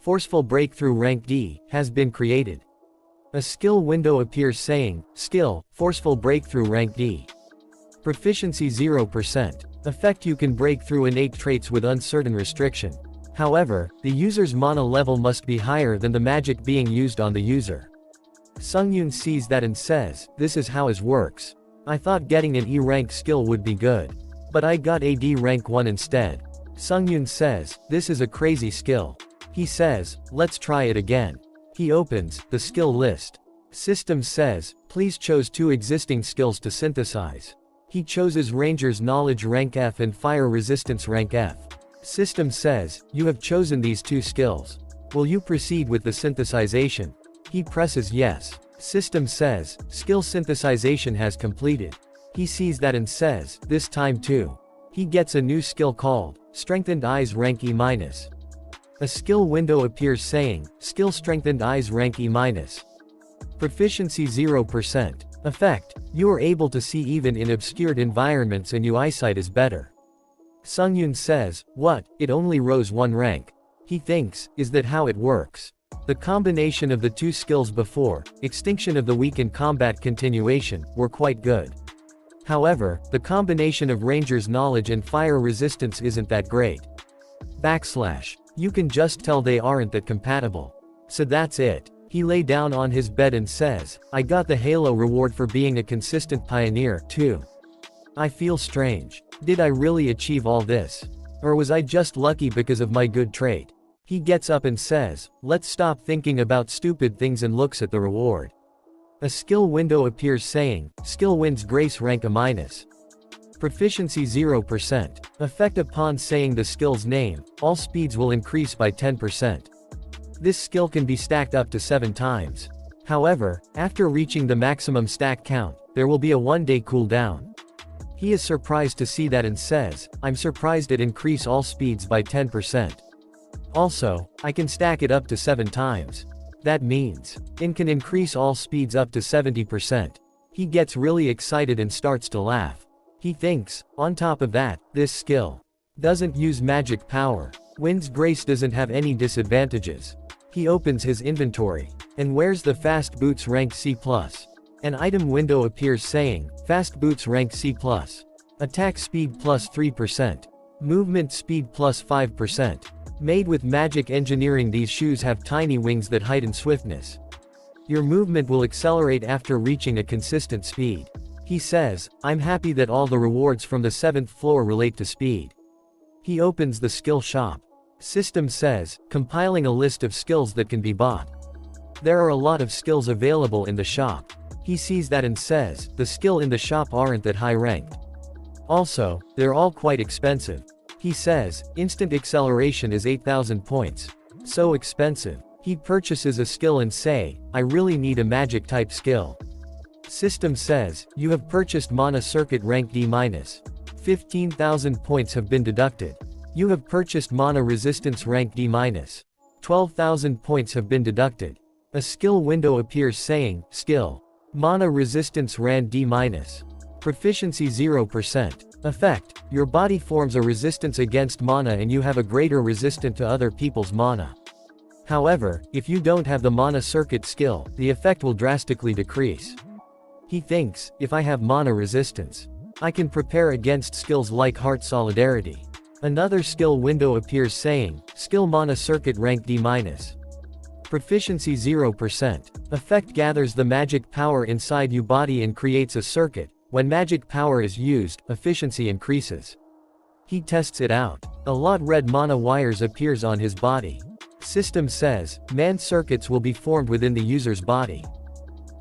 Forceful breakthrough rank D, has been created. A skill window appears saying, Skill, Forceful breakthrough rank D. Proficiency 0%. Effect: you can break through innate traits with uncertain restriction. However, the user's mana level must be higher than the magic being used on the user. Sungyun sees that and says, this is how it works. I thought getting an E rank skill would be good. But I got a D rank 1 instead. Sungyun says, this is a crazy skill. He says, let's try it again. He opens the skill list. System says, please choose 2 existing skills to synthesize. He chooses Ranger's Knowledge rank F and Fire Resistance rank F. System says, you have chosen these 2 skills. Will you proceed with the synthesization? He presses yes. System says, skill synthesization has completed. He sees that and says, this time too. He gets a new skill called, Strengthened Eyes rank E-. A skill window appears saying, Skill Strengthened Eyes rank E-. Proficiency 0%. Effect: you are able to see even in obscured environments and your eyesight is better. Sungyun says, what, it only rose 1 rank. He thinks, is that how it works? The combination of the 2 skills before, Extinction of the Weak and Combat Continuation, were quite good. However, the combination of Ranger's Knowledge and Fire Resistance isn't that great. You can just tell they aren't that compatible. So that's it. He lay down on his bed and says, I got the Halo reward for being a consistent pioneer, too. I feel strange. Did I really achieve all this? Or was I just lucky because of my good trait? He gets up and says, let's stop thinking about stupid things and looks at the reward. A skill window appears saying, Skill wins Grace rank A-. Proficiency 0%. Effect: upon saying the skill's name, all speeds will increase by 10%. This skill can be stacked up to 7 times. However, after reaching the maximum stack count, there will be a 1-day cooldown. He is surprised to see that and says, I'm surprised it increase all speeds by 10%. Also, I can stack it up to 7 times. That means, it can increase all speeds up to 70%. He gets really excited and starts to laugh. He thinks, on top of that, this skill doesn't use magic power. Wins Grace doesn't have any disadvantages. He opens his inventory, and wears the Fast Boots rank C+. An item window appears saying, Fast Boots rank C+. Attack speed plus 3%. Movement speed plus 5%. Made with magic engineering, these shoes have tiny wings that heighten swiftness. Your movement will accelerate after reaching a consistent speed. He says, I'm happy that all the rewards from the 7th floor relate to speed. He opens the skill shop. System says, compiling a list of skills that can be bought. There are a lot of skills available in the shop. He sees that and says, the skill in the shop aren't that high ranked. Also, they're all quite expensive. He says, instant acceleration is 8,000 points. So expensive. He purchases a skill and say, I really need a magic type skill. System says, you have purchased Mana Circuit rank D-. 15,000 points have been deducted. You have purchased Mana Resistance rank D-. 12,000 points have been deducted. A skill window appears saying, Skill. Mana Resistance ran D-. Proficiency 0%. Effect: your body forms a resistance against mana and you have a greater resistance to other people's mana. However, if you don't have the Mana Circuit skill, the effect will drastically decrease. He thinks, if I have mana resistance, I can prepare against skills like Heart Solidarity. Another skill window appears saying, Skill Mana Circuit rank D-. Proficiency 0%. Effect: gathers the magic power inside your body and creates a circuit. When magic power is used, efficiency increases. He tests it out. A lot red mana wires appears on his body. System says, man circuits will be formed within the user's body.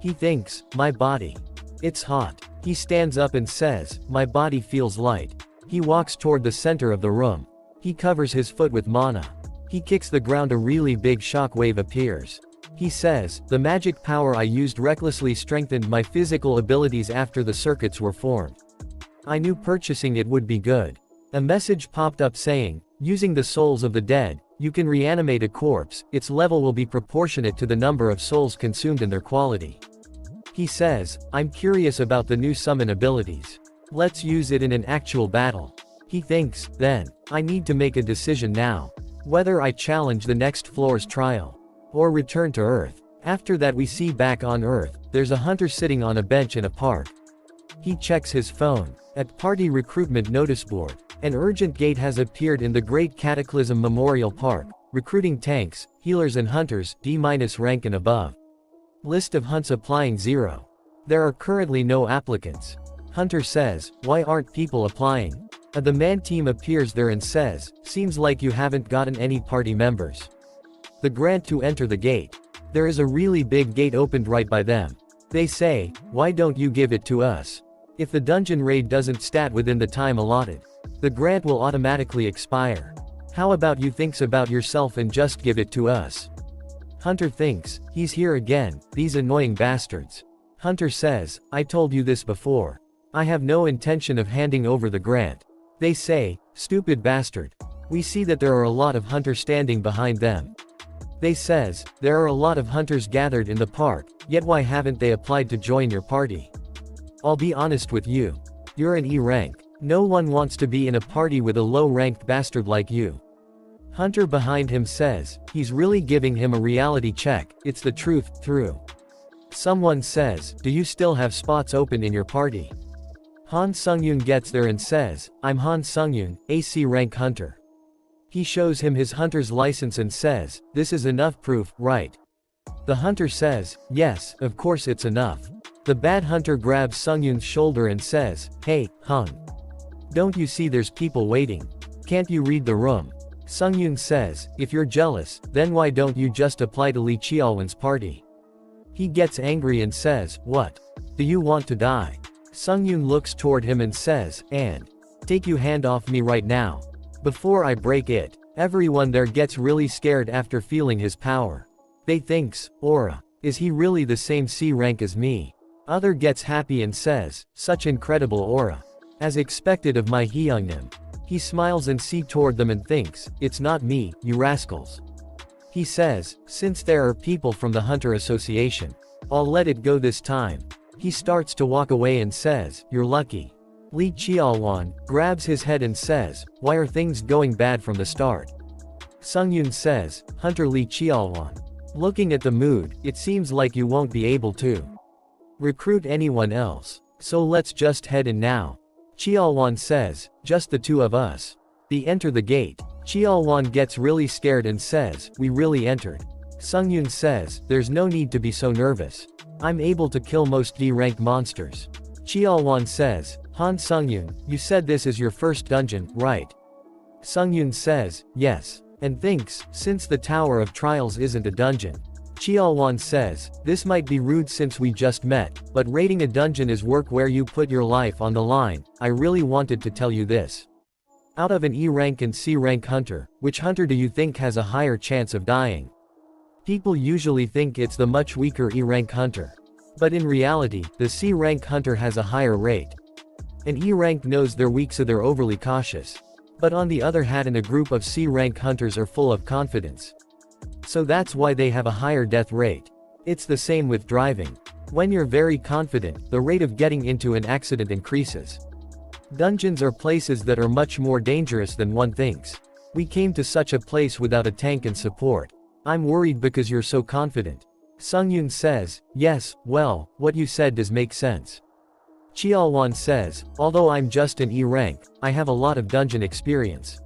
He thinks, my body. It's hot. He stands up and says, my body feels light. He walks toward the center of the room. He covers his foot with mana. He kicks the ground, a really big shock wave appears. He says, the magic power I used recklessly strengthened my physical abilities after the circuits were formed. I knew purchasing it would be good. A message popped up saying, using the souls of the dead, you can reanimate a corpse, its level will be proportionate to the number of souls consumed and their quality. He says, I'm curious about the new summon abilities. Let's use it in an actual battle. He thinks, then, I need to make a decision now. Whether I challenge the next floor's trial. Or return to Earth. After that we see back on Earth, there's a hunter sitting on a bench in a park. He checks his phone. At party recruitment notice board. An urgent gate has appeared in the Great Cataclysm Memorial Park, recruiting tanks, healers and hunters, D- rank and above. List of hunts applying 0. There are currently no applicants. Hunter says, why aren't people applying? The man team appears there and says, seems like you haven't gotten any party members. The grant to enter the gate. There is a really big gate opened right by them. They say, why don't you give it to us? If the dungeon raid doesn't stat within the time allotted, the grant will automatically expire. How about you thinks about yourself and just give it to us? Hunter thinks, he's here again, these annoying bastards. Hunter says, I told you this before. I have no intention of handing over the grant. They say, stupid bastard. We see that there are a lot of hunters standing behind them. They says, there are a lot of hunters gathered in the park, yet why haven't they applied to join your party? I'll be honest with you. You're an E rank. No one wants to be in a party with a low-ranked bastard like you. Hunter behind him says, he's really giving him a reality check, it's the truth, through. Someone says, do you still have spots open in your party? Han Sungyun gets there and says, I'm Han Sungyun, AC rank hunter. He shows him his hunter's license and says, this is enough proof, right? The hunter says, yes, of course it's enough. The bad hunter grabs Sungyun's shoulder and says, hey, Han. Don't you see there's people waiting? Can't you read the room? Sungyun says, if you're jealous, then why don't you just apply to Li Qiaowen's party? He gets angry and says, what? Do you want to die? Sungyun looks toward him and says, and take you hand off me right now. Before I break it. Everyone there gets really scared after feeling his power. They thinks, aura. Is he really the same C rank as me? Other gets happy and says, such incredible aura. As expected of my Hyungnim. He smiles and sees toward them and thinks, it's not me, you rascals. He says, since there are people from the Hunter Association, I'll let it go this time. He starts to walk away and says, you're lucky. Li Qiaowan grabs his head and says, why are things going bad from the start? Sungyun says, Hunter Li Qiaowan. Looking at the mood, it seems like you won't be able to recruit anyone else. So let's just head in now. Qiaowan says, just the two of us. They enter the gate. Qiaowan gets really scared and says, we really entered. Sungyun says, there's no need to be so nervous. I'm able to kill most D-rank monsters. Qiaowan says, Han Sungyun, you said this is your first dungeon, right? Sungyun says, yes. And thinks, since the Tower of Trials isn't a dungeon. Qiaowan says, this might be rude since we just met, but raiding a dungeon is work where you put your life on the line. I really wanted to tell you this. Out of an E rank and C rank hunter, which hunter do you think has a higher chance of dying? People usually think it's the much weaker E rank hunter. But in reality, the C rank hunter has a higher rate. An E rank knows they're weak so they're overly cautious. But on the other hand, a group of C rank hunters are full of confidence. So that's why they have a higher death rate. It's the same with driving. When you're very confident, the rate of getting into an accident increases. Dungeons are places that are much more dangerous than one thinks. We came to such a place without a tank and support. I'm worried because you're so confident. Sungyun says, yes, well, what you said does make sense. Qiaowan says, although I'm just an E rank, I have a lot of dungeon experience.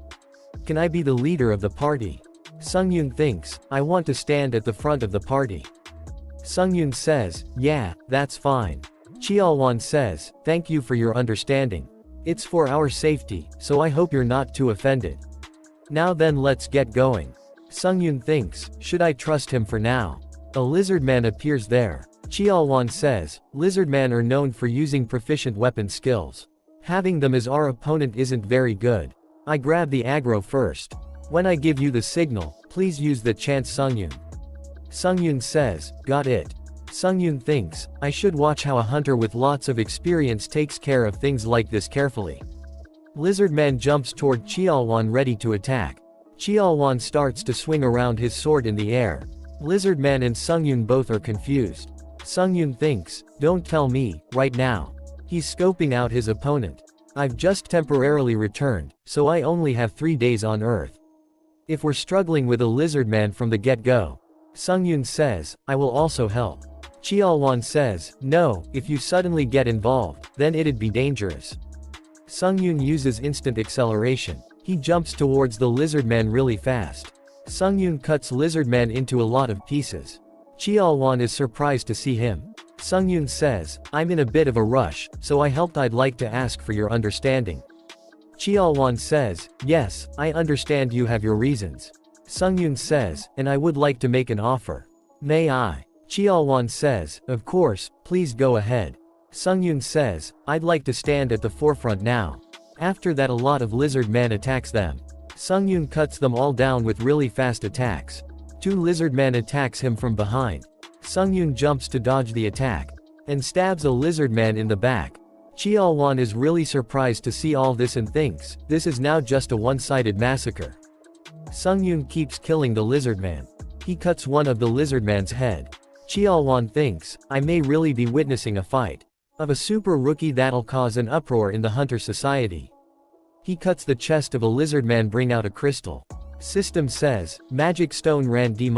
Can I be the leader of the party? Sungyun thinks, I want to stand at the front of the party. Sungyun says, yeah, that's fine. Qiaowan says, thank you for your understanding. It's for our safety, so I hope you're not too offended. Now then let's get going. Sungyun thinks, should I trust him for now? A lizardman appears there. Qiaowan says, lizardmen are known for using proficient weapon skills. Having them as our opponent isn't very good. I grab the aggro first. When I give you the signal, please use the chance Sungyun. Sungyun says, got it. Sungyun thinks, I should watch how a hunter with lots of experience takes care of things like this carefully. Lizardman jumps toward Qiaowan ready to attack. Qiaowan starts to swing around his sword in the air. Lizardman and Sungyun both are confused. Sungyun thinks, don't tell me, right now. He's scoping out his opponent. I've just temporarily returned, so I only have 3 days on Earth. If we're struggling with a lizard man from the get-go. Sungyun says, I will also help. Cheolwan says, no, if you suddenly get involved, then it'd be dangerous. Sungyun uses instant acceleration. He jumps towards the lizard man really fast. Sungyun cuts lizard man into a lot of pieces. Cheolwan is surprised to see him. Sungyun says, I'm in a bit of a rush, so I helped. I'd like to ask for your understanding. Cheolwan says, yes, I understand you have your reasons. Sungyun says, and I would like to make an offer. May I? Cheolwan says, of course, please go ahead. Sungyun says, I'd like to stand at the forefront now. After that a lot of lizard men attacks them. Sungyun cuts them all down with really fast attacks. 2 lizard men attacks him from behind. Sungyun jumps to dodge the attack. And stabs a lizard man in the back. Cheolwan is really surprised to see all this and thinks, this is now just a one-sided massacre. Sungyun keeps killing the lizard man. He cuts one of the lizard man's head. Cheolwan thinks, I may really be witnessing a fight of a super rookie that'll cause an uproar in the hunter society. He cuts the chest of a lizard man, bring out a crystal. System says, magic stone ran D-.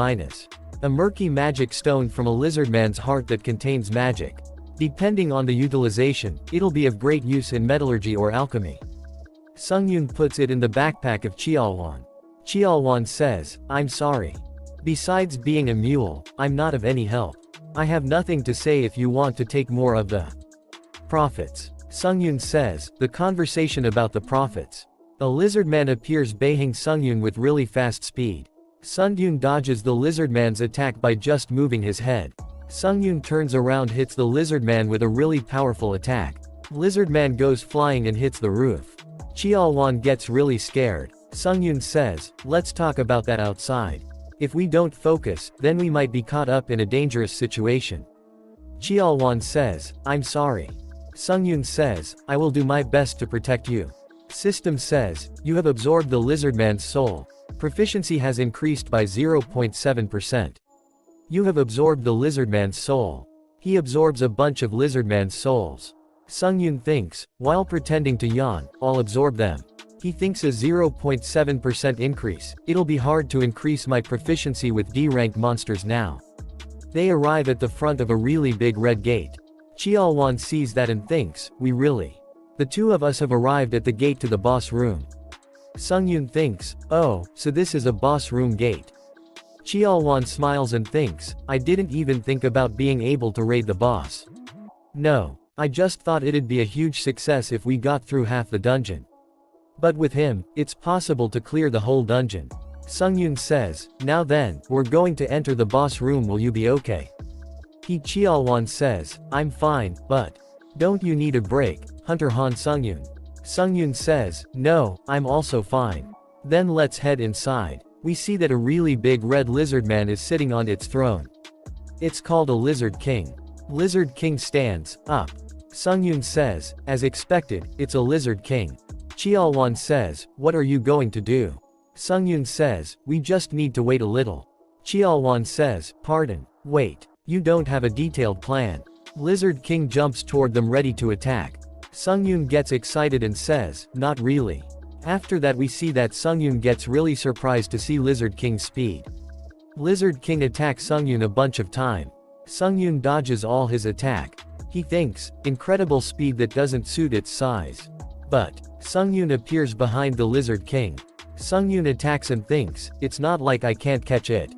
A murky magic stone from a lizard man's heart that contains magic. Depending on the utilization, it'll be of great use in metallurgy or alchemy. Sungyun puts it in the backpack of Cheolwan. Cheolwan says, I'm sorry. Besides being a mule, I'm not of any help. I have nothing to say if you want to take more of the profits. Sungyun says, the conversation about the profits. A lizard man appears baying Sungyun with really fast speed. Sungyun dodges the lizard man's attack by just moving his head. Sungyun turns around, hits the lizard man with a really powerful attack. Lizard man goes flying and hits the roof. Cheolwan gets really scared. Sungyun says, let's talk about that outside. If we don't focus, then we might be caught up in a dangerous situation. Cheolwan says, I'm sorry. Sungyun says, I will do my best to protect you. System says, you have absorbed the lizard man's soul. Proficiency has increased by 0.7%. You have absorbed the lizard man's soul. He absorbs a bunch of lizard man's souls. Sungyun thinks, while pretending to yawn, I'll absorb them. He thinks a 0.7% increase. It'll be hard to increase my proficiency with D-rank monsters now. They arrive at the front of a really big red gate. Cheolwan sees that and thinks, we really. The 2 of us have arrived at the gate to the boss room. Sungyun thinks, oh, so this is a boss room gate. Cheolwan smiles and thinks, I didn't even think about being able to raid the boss. No, I just thought it'd be a huge success if we got through half the dungeon. But with him, it's possible to clear the whole dungeon. Sungyun says, now then, we're going to enter the boss room, will you be okay? Cheolwan says, I'm fine, but don't you need a break, Hunter Han Sungyun? Sungyun says, no, I'm also fine. Then let's head inside. We see that a really big red lizard man is sitting on its throne. It's called a Lizard King. Lizard King stands up. Sungyun says, as expected, it's a Lizard King. Cheolwan says, what are you going to do? Sungyun says, we just need to wait a little. Cheolwan says, pardon, wait, you don't have a detailed plan. Lizard King jumps toward them ready to attack. Sungyun gets excited and says, not really. After that we see that Sungyun gets really surprised to see Lizard King's speed. Lizard King attacks Sungyun a bunch of time. Sungyun dodges all his attack. He thinks, incredible speed that doesn't suit its size. But Sungyun appears behind the Lizard King. Sungyun attacks and thinks, it's not like I can't catch it.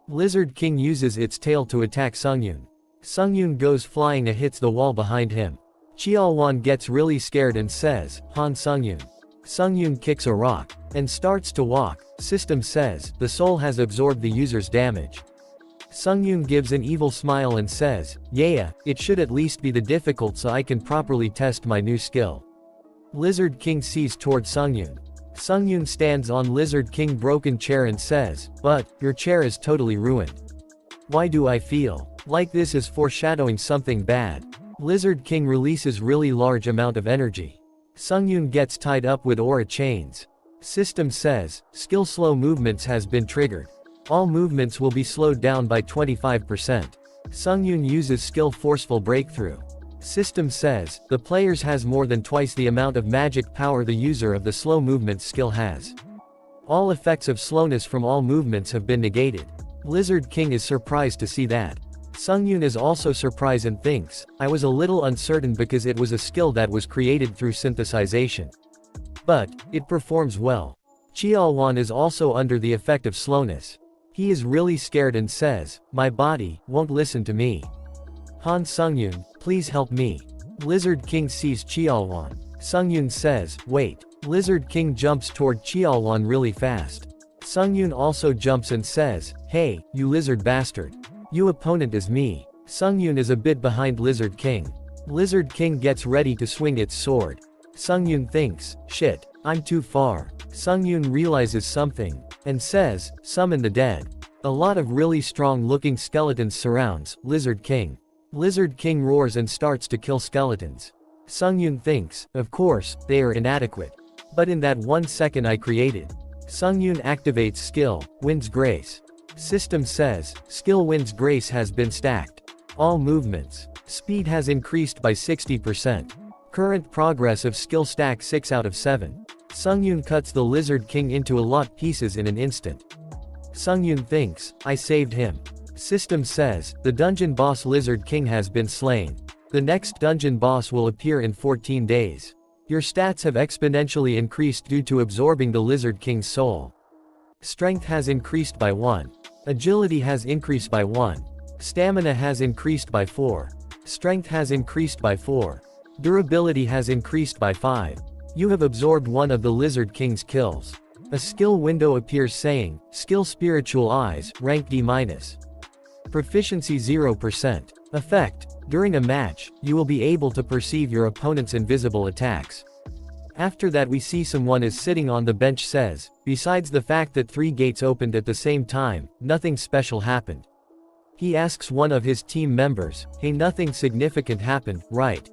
Lizard King uses its tail to attack Sungyun. Sungyun goes flying and hits the wall behind him. Cheolwan gets really scared and says, Han Sungyun. Sungyun kicks a rock and starts to walk. System says, the soul has absorbed the user's damage. Sungyun gives an evil smile and says, yeah, it should at least be the difficult so I can properly test my new skill. Lizard King sees toward Sungyun. Sungyun stands on Lizard King broken chair and says, but, your chair is totally ruined. Why do I feel like this is foreshadowing something bad? Lizard King releases really large amount of energy. Sungyun gets tied up with aura chains. System says, skill slow movements has been triggered. All movements will be slowed down by 25%. Sungyun uses skill forceful breakthrough. System says, the players has more than twice the amount of magic power the user of the slow movement skill has. All effects of slowness from all movements have been negated. Lizard King is surprised to see that. Sungyun is also surprised and thinks, I was a little uncertain because it was a skill that was created through synthesization. But, it performs well. Cheolwan is also under the effect of slowness. He is really scared and says, my body won't listen to me. Han Sungyun, please help me. Lizard King sees Cheolwan. Sungyun says, wait. Lizard King jumps toward Cheolwan really fast. Sungyun also jumps and says, hey, you lizard bastard. You opponent is me. Sungyun is a bit behind Lizard King. Lizard King gets ready to swing its sword. Sungyun thinks, shit, I'm too far. Sungyun realizes something, and says, summon the dead. A lot of really strong looking skeletons surrounds Lizard King. Lizard King roars and starts to kill skeletons. Sungyun thinks, of course, they are inadequate. But in that 1 second I created. Sungyun activates skill, wins grace. System says, skill wins grace has been stacked. All movements. Speed has increased by 60%. Current progress of skill stack 6 out of 7. Sungyun cuts the Lizard King into a lot pieces in an instant. Sungyun thinks, I saved him. System says, the dungeon boss Lizard King has been slain. The next dungeon boss will appear in 14 days. Your stats have exponentially increased due to absorbing the Lizard King's soul. Strength has increased by 1. Agility has increased by 1. Stamina has increased by 4. Strength has increased by 4. Durability has increased by 5. You have absorbed one of the Lizard King's kills. A skill window appears saying, Skill Spiritual Eyes, rank D-. Proficiency 0%. Effect. During a match, you will be able to perceive your opponent's invisible attacks. After that we see someone is sitting on the bench says, besides the fact that 3 gates opened at the same time, nothing special happened. He asks one of his team members, hey, nothing significant happened, right?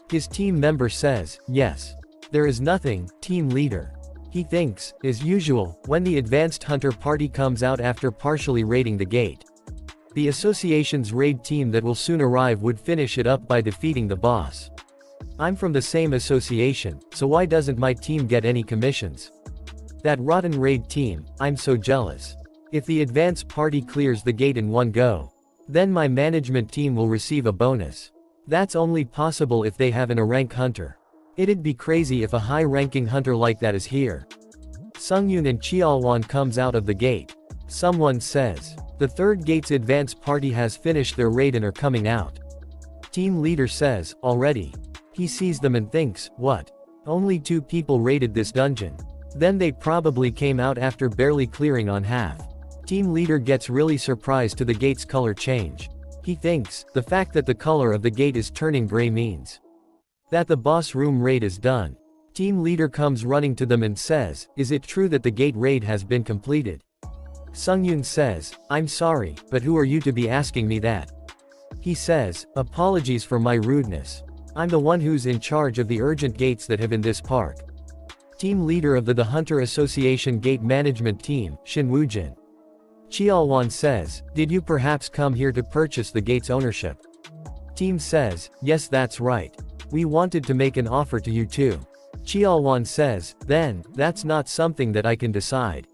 His team member says, yes. There is nothing, team leader. He thinks, as usual, when the advanced hunter party comes out after partially raiding the gate. The association's raid team that will soon arrive would finish it up by defeating the boss. I'm from the same association, so why doesn't my team get any commissions? That rotten raid team, I'm so jealous. If the advance party clears the gate in one go, then my management team will receive a bonus. That's only possible if they have a rank hunter. It'd be crazy if a high-ranking hunter like that is here. Sungyun and Cheolwan comes out of the gate. Someone says, the third gate's advance party has finished their raid and are coming out. Team leader says, already. He sees them and thinks, what? Only 2 people raided this dungeon. Then they probably came out after barely clearing on half. Team leader gets really surprised to the gate's color change. He thinks, the fact that the color of the gate is turning gray means that the boss room raid is done. Team leader comes running to them and says, is it true that the gate raid has been completed? Sungyun says, I'm sorry, but who are you to be asking me that? He says, apologies for my rudeness. I'm the one who's in charge of the urgent gates that have in this park. Team leader of the Hunter Association Gate Management Team, Shin Woojin. Cheolwan says, did you perhaps come here to purchase the gate's ownership? Team says, yes, that's right. We wanted to make an offer to you too. Cheolwan says, then, that's not something that I can decide.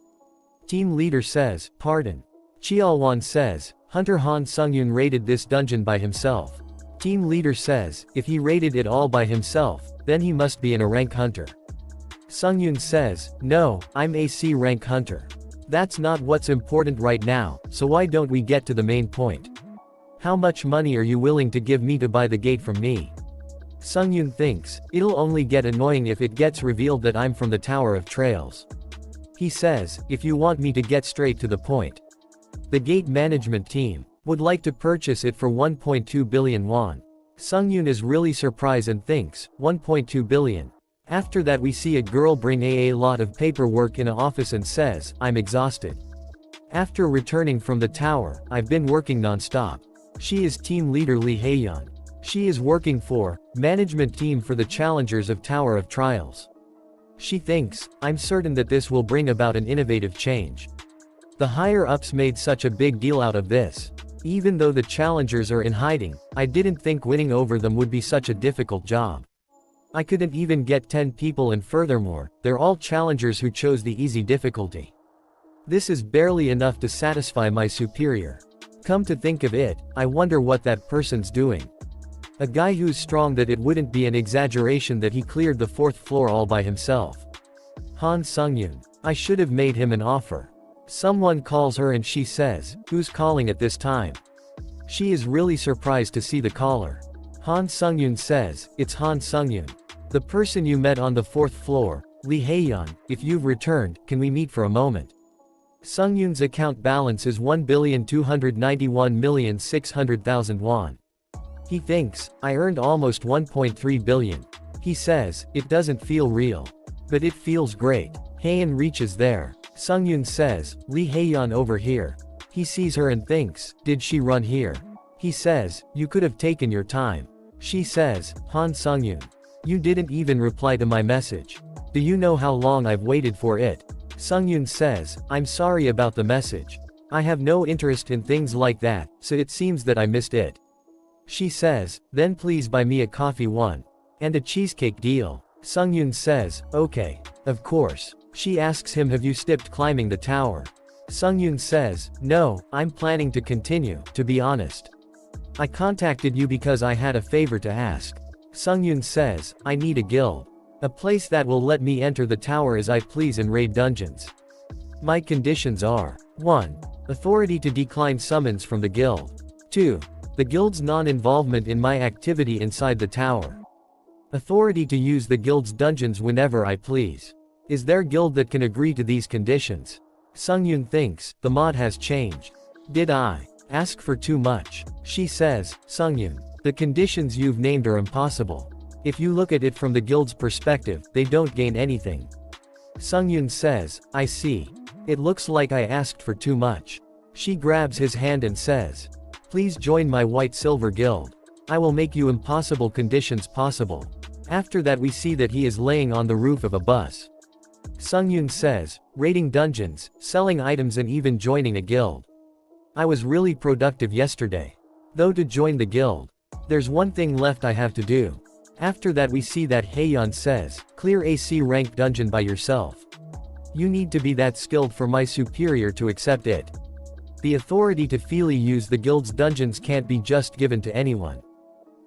Team leader says, pardon. Cheolwan says, Hunter Han Sungyun raided this dungeon by himself. Team leader says, if he raided it all by himself, then he must be a rank hunter. Sungyun says, no, I'm a C rank hunter. That's not what's important right now, so why don't we get to the main point? How much money are you willing to give me to buy the gate from me? Sungyun thinks, it'll only get annoying if it gets revealed that I'm from the Tower of Trails. He says, if you want me to get straight to the point. The gate management team would like to purchase it for 1.2 billion won. Sungyun is really surprised and thinks, 1.2 billion. After that we see a girl bring a lot of paperwork in an office and says, I'm exhausted. After returning from the tower, I've been working non-stop. She is team leader Lee Haeyeon. She is working for management team for the challengers of Tower of Trials. She thinks, I'm certain that this will bring about an innovative change. The higher-ups made such a big deal out of this. Even though the challengers are in hiding, I didn't think winning over them would be such a difficult job. I couldn't even get 10 people, and furthermore, they're all challengers who chose the easy difficulty. This is barely enough to satisfy my superior. Come to think of it, I wonder what that person's doing. A guy who's strong that it wouldn't be an exaggeration that he cleared the 4th floor all by himself. Han Sungyun. I should have made him an offer. Someone calls her and she says, "Who's calling at this time?" She is really surprised to see the caller. Han Sungyun says, "It's Han Sungyun. The person you met on the 4th floor, Lee Haeyeon. If you've returned, can we meet for a moment?" Sungyun's account balance is 1,291,600,000 won. He thinks, I earned almost 1.3 billion. He says, it doesn't feel real. But it feels great. Haeyeon reaches there. Sungyun says, Lee Haeyeon over here. He sees her and thinks, did she run here? He says, you could have taken your time. She says, Han Sungyun. You didn't even reply to my message. Do you know how long I've waited for it? Sungyun says, I'm sorry about the message. I have no interest in things like that, so it seems that I missed it. She says, then please buy me a coffee one. And a cheesecake deal. Sungyun says, okay. Of course. She asks him, have you stopped climbing the tower? Sungyun says, no, I'm planning to continue, to be honest. I contacted you because I had a favor to ask. Sungyun says, I need a guild. A place that will let me enter the tower as I please and raid dungeons. My conditions are 1. Authority to decline summons from the guild. 2. The guild's non-involvement in my activity inside the tower. Authority to use the guild's dungeons whenever I please. Is there a guild that can agree to these conditions? Sungyun thinks, the mod has changed. Did I ask for too much? She says, Sungyun, the conditions you've named are impossible. If you look at it from the guild's perspective, they don't gain anything. Sungyun says, I see. It looks like I asked for too much. She grabs his hand and says, please join my white-silver guild. I will make you impossible conditions possible. After that we see that he is laying on the roof of a bus. Sungyun says, raiding dungeons, selling items and even joining a guild. I was really productive yesterday. Though to join the guild. There's one thing left I have to do. After that we see that Haeyeon says, clear a C rank dungeon by yourself. You need to be that skilled for my superior to accept it. The authority to freely use the guild's dungeons can't be just given to anyone.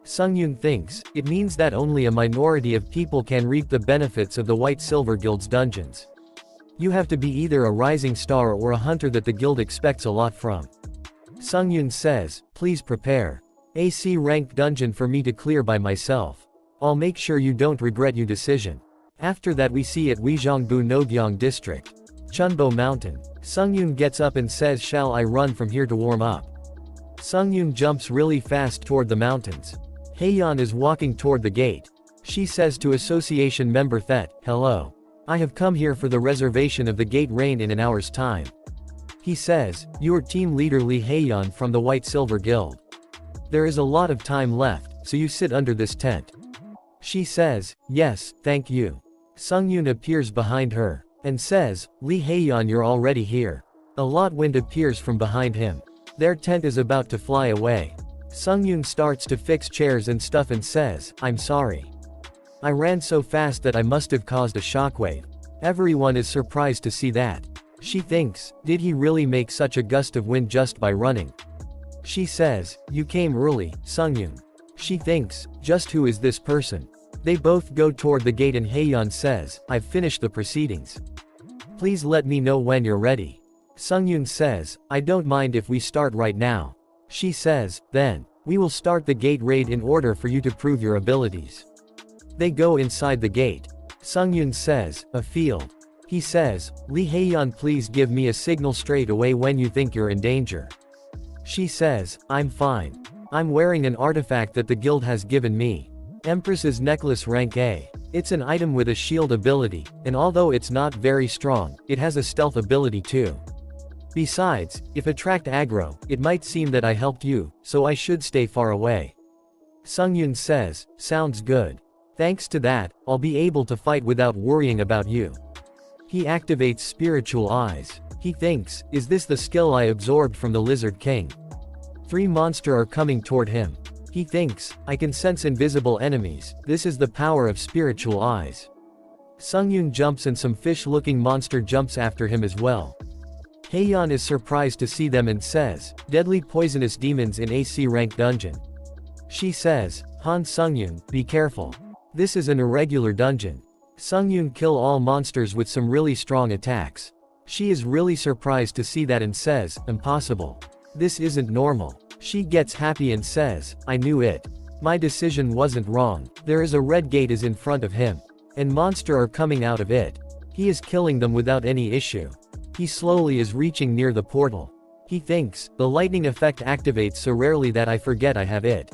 Sungyun thinks, it means that only a minority of people can reap the benefits of the White-Silver Guild's dungeons. You have to be either a rising star or a hunter that the guild expects a lot from. Sungyun says, please prepare a C rank dungeon for me to clear by myself. I'll make sure you don't regret your decision. After that we see at Uijeongbu Nogyeong District. Chunbo Mountain. Sungyun gets up and says, shall I run from here to warm up? Sungyun jumps really fast toward the mountains. Haeyeon is walking toward the gate. She says to association member Thet, hello. I have come here for the reservation of the gate rain in an hour's time. He says, your team leader Lee Haeyeon from the White-Silver Guild. There is a lot of time left, so you sit under this tent. She says, yes, thank you. Sungyun appears behind her, and says, Lee Haeyeon, you're already here. A lot wind appears from behind him. Their tent is about to fly away. Sungyun starts to fix chairs and stuff and says, I'm sorry. I ran so fast that I must have caused a shockwave. Everyone is surprised to see that. She thinks, did he really make such a gust of wind just by running? She says, you came early, Sungyun. She thinks, just who is this person? They both go toward the gate and Haeyeon says, I've finished the proceedings. Please let me know when you're ready. Sungyun says, I don't mind if we start right now. She says, then, we will start the gate raid in order for you to prove your abilities. They go inside the gate. Sungyun says, a field. He says, Lee Haeyeon, please give me a signal straight away when you think you're in danger. She says, I'm fine. I'm wearing an artifact that the guild has given me. Empress's necklace rank A. It's an item with a shield ability, and although it's not very strong, it has a stealth ability too. Besides, if attract aggro, it might seem that I helped you, so I should stay far away. Sungyun says, sounds good. Thanks to that, I'll be able to fight without worrying about you. He activates spiritual eyes. He thinks, is this the skill I absorbed from the Lizard King? 3 monsters are coming toward him. He thinks, I can sense invisible enemies, this is the power of spiritual eyes. Sungyun jumps and some fish-looking monster jumps after him as well. Haeyeon is surprised to see them and says, deadly poisonous demons in AC rank dungeon. She says, Han Sungyun, be careful. This is an irregular dungeon. Sungyun kill all monsters with some really strong attacks. She is really surprised to see that and says, impossible. This isn't normal. She gets happy and says, I knew it. My decision wasn't wrong. There is a red gate is in front of him. And monster are coming out of it. He is killing them without any issue. He slowly is reaching near the portal. He thinks, the lightning effect activates so rarely that I forget I have it.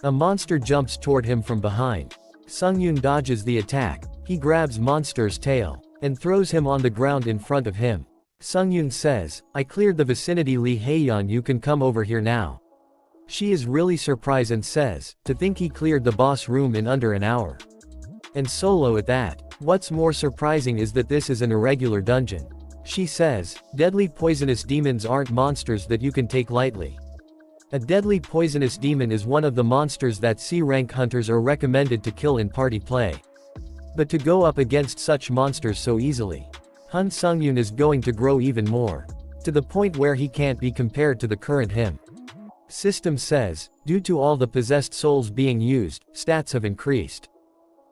A monster jumps toward him from behind. Sungyun dodges the attack. He grabs monster's tail and throws him on the ground in front of him. Sungyun says, I cleared the vicinity. Lee Haeyeon, you can come over here now. She is really surprised and says, to think he cleared the boss room in under an hour. And solo at that. What's more surprising is that this is an irregular dungeon. She says, deadly poisonous demons aren't monsters that you can take lightly. A deadly poisonous demon is one of the monsters that C-rank hunters are recommended to kill in party play. But to go up against such monsters so easily, Han Sungyun is going to grow even more. To the point where he can't be compared to the current him. System says, due to all the possessed souls being used, stats have increased.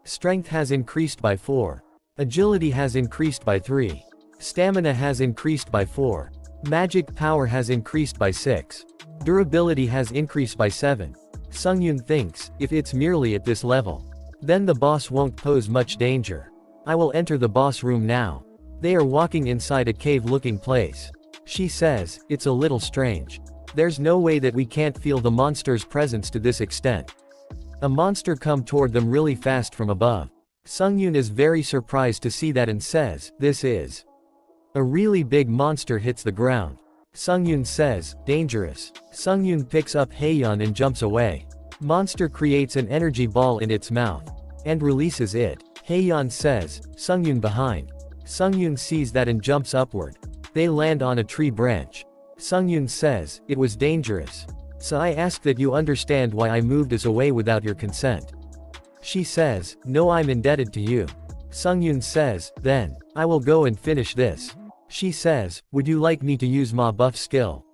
Strength has increased by 4. Agility has increased by 3. Stamina has increased by 4. Magic power has increased by 6. Durability has increased by 7. Sungyun thinks, if it's merely at this level, then the boss won't pose much danger. I will enter the boss room now. They are walking inside a cave-looking place. She says, it's a little strange. There's no way that we can't feel the monster's presence to this extent. A monster come toward them really fast from above. Sungyun is very surprised to see that and says, this is. A really big monster hits the ground. Sungyun says, dangerous. Sungyun picks up Haeyeon and jumps away. Monster creates an energy ball in its mouth. And releases it. Haeyeon says, Sungyun behind. Sungyun sees that and jumps upward. They land on a tree branch. Sungyun says, it was dangerous. So I ask that you understand why I moved us away without your consent. She says, no, I'm indebted to you. Sungyun says, then, I will go and finish this. She says, would you like me to use my buff skill?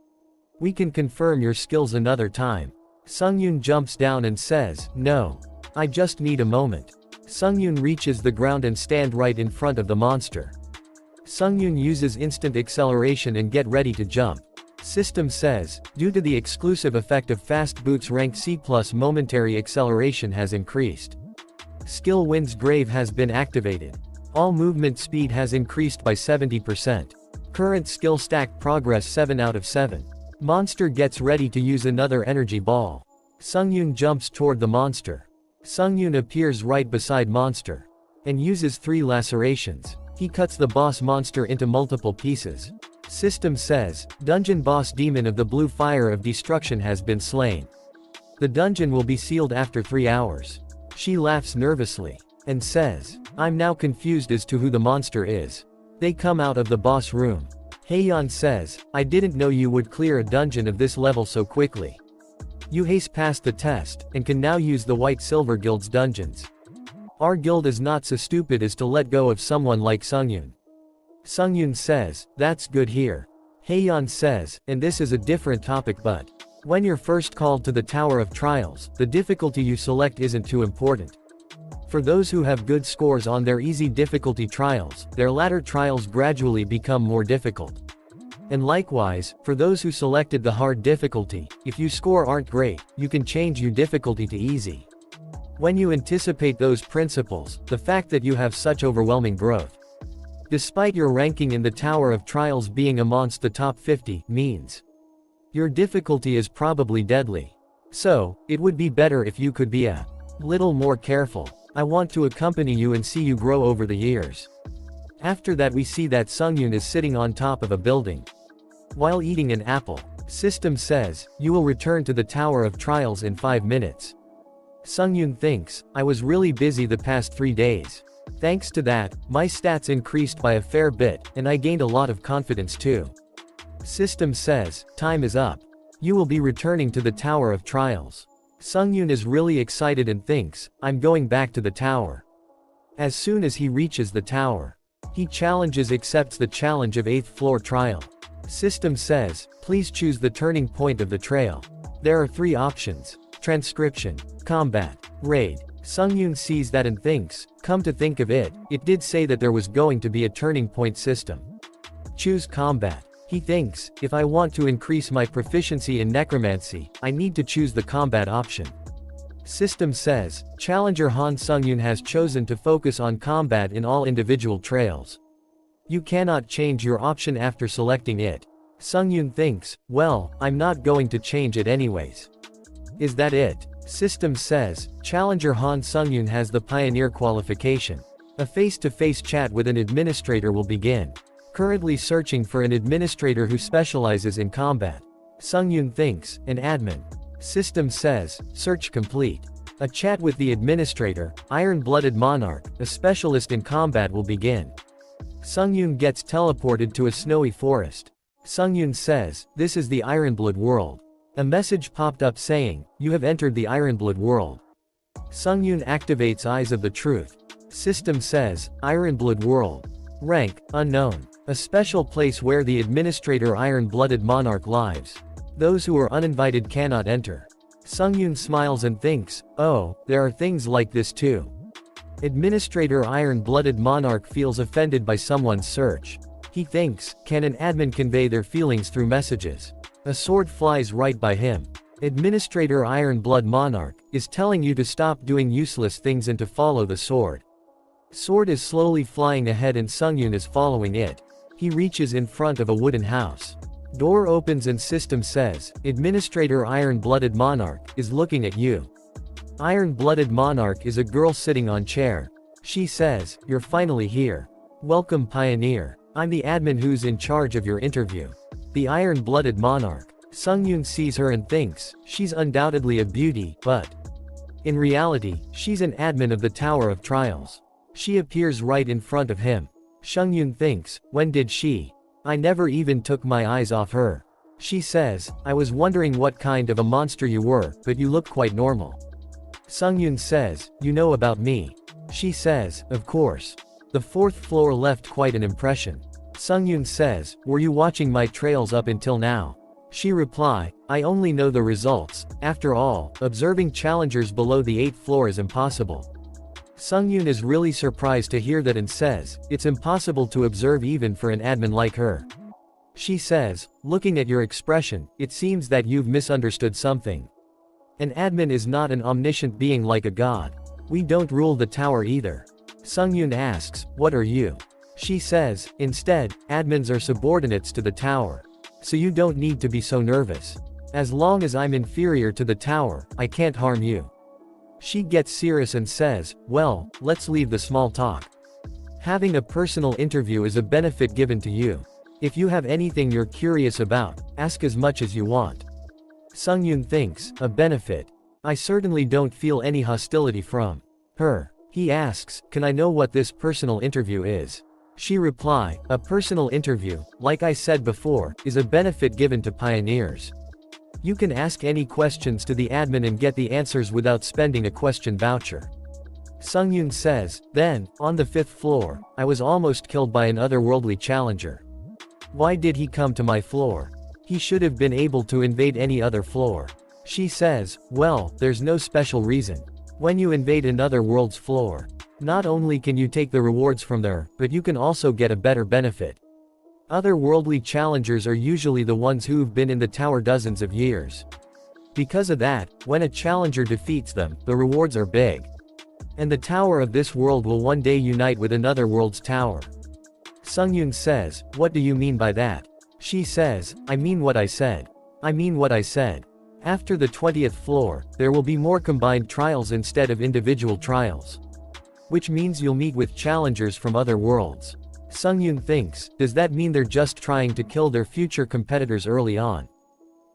We can confirm your skills another time. Sungyun jumps down and says, no. I just need a moment. Sungyun reaches the ground and stand right in front of the monster. Sungyun uses instant acceleration and get ready to jump. System says, due to the exclusive effect of fast boots rank C+, momentary acceleration has increased. Skill Wind's Grave has been activated. All movement speed has increased by 70%. Current skill stack progress 7 out of 7. Monster gets ready to use another energy ball. Sungyun jumps toward the monster. Sungyun appears right beside monster. And uses 3 lacerations. He cuts the boss monster into multiple pieces. System says, dungeon boss demon of the blue fire of destruction has been slain. The dungeon will be sealed after 3 hours. She laughs nervously. And says, I'm now confused as to who the monster is. They come out of the boss room. Haeyeon says, I didn't know you would clear a dungeon of this level so quickly. You haste past the test, and can now use the White Silver Guild's dungeons. Our guild is not so stupid as to let go of someone like Sungyun. Sungyun says, that's good here. Haeyeon says, and this is a different topic, but when you're first called to the Tower of Trials, the difficulty you select isn't too important. For those who have good scores on their easy difficulty trials, their latter trials gradually become more difficult. And likewise, for those who selected the hard difficulty, if your score aren't great, you can change your difficulty to easy. When you anticipate those principles, the fact that you have such overwhelming growth, despite your ranking in the Tower of Trials being amongst the top 50, means your difficulty is probably deadly. So, it would be better if you could be a little more careful. I want to accompany you and see you grow over the years. After that we see that Sungyun is sitting on top of a building. While eating an apple. System says, you will return to the Tower of Trials in 5 minutes. Sungyun thinks, I was really busy the past 3 days. Thanks to that, my stats increased by a fair bit, and I gained a lot of confidence too. System says, time is up. You will be returning to the Tower of Trials. Sungyun is really excited and thinks, I'm going back to the tower. As soon as he reaches the tower, he accepts the challenge of 8th floor trial. System says, please choose the turning point of the trail. There are 3 options: transcription, combat, raid. Sungyun sees that and thinks, come to think of it, it did say that there was going to be a turning point system. Choose combat. He thinks, if I want to increase my proficiency in necromancy, I need to choose the combat option. System says, Challenger Han Sungyun has chosen to focus on combat in all individual trails. You cannot change your option after selecting it. Sungyun thinks, well, I'm not going to change it anyways. Is that it? System says, Challenger Han Sungyun has the Pioneer qualification. A face-to-face chat with an administrator will begin. Currently searching for an administrator who specializes in combat. Sungyun thinks, an admin. System says, search complete. A chat with the administrator, Iron-Blooded Monarch, a specialist in combat will begin. Sungyun gets teleported to a snowy forest. Sungyun says, this is the Ironblood world. A message popped up saying, you have entered the Ironblood world. Sungyun activates Eyes of the Truth. System says, Ironblood world. Rank, unknown. A special place where the administrator Iron-Blooded Monarch lives. Those who are uninvited cannot enter. Sungyun smiles and thinks, oh, there are things like this too. Administrator Iron-Blooded Monarch feels offended by someone's search. He thinks, can an admin convey their feelings through messages? A sword flies right by him. Administrator Iron-Blood Monarch is telling you to stop doing useless things and to follow the sword. Sword is slowly flying ahead and Sungyun is following it. He reaches in front of a wooden house. Door opens and System says, Administrator Iron-Blooded Monarch is looking at you. Iron-Blooded Monarch is a girl sitting on chair. She says, you're finally here. Welcome Pioneer. I'm the admin who's in charge of your interview. The Iron-Blooded Monarch. Sungyun sees her and thinks, she's undoubtedly a beauty, but in reality, she's an admin of the Tower of Trials. She appears right in front of him. Sungyun thinks, when did she? I never even took my eyes off her. She says, I was wondering what kind of a monster you were, but you look quite normal. Sungyun says, you know about me. She says, of course. The 4th floor left quite an impression. Sungyun says, were you watching my trails up until now? She reply, I only know the results. After all, observing challengers below the 8th floor is impossible. Sungyun is really surprised to hear that and says, it's impossible to observe even for an admin like her. She says, looking at your expression, it seems that you've misunderstood something. An admin is not an omniscient being like a god. We don't rule the tower either. Sungyun asks, what are you? She says, instead, admins are subordinates to the tower. So you don't need to be so nervous. As long as I'm inferior to the tower, I can't harm you. She gets serious and says, well, let's leave the small talk. Having a personal interview is a benefit given to you. If you have anything you're curious about, ask as much as you want. Sungyun thinks, a benefit. I certainly don't feel any hostility from her. He asks, can I know what this personal interview is? She reply, a personal interview, like I said before, is a benefit given to pioneers. You can ask any questions to the admin and get the answers without spending a question voucher. Sungyun says, then, on the 5th floor, I was almost killed by an otherworldly challenger. Why did he come to my floor? He should have been able to invade any other floor. She says, well, there's no special reason. When you invade another world's floor, not only can you take the rewards from there, but you can also get a better benefit. Otherworldly challengers are usually the ones who've been in the tower dozens of years. Because of that, when a challenger defeats them, the rewards are big. And the tower of this world will one day unite with another world's tower. Sungyun says, what do you mean by that? She says, I mean what I said. I mean what I said. After the 20th floor, there will be more combined trials instead of individual trials. Which means you'll meet with challengers from other worlds. Sungyun thinks, does that mean they're just trying to kill their future competitors early on?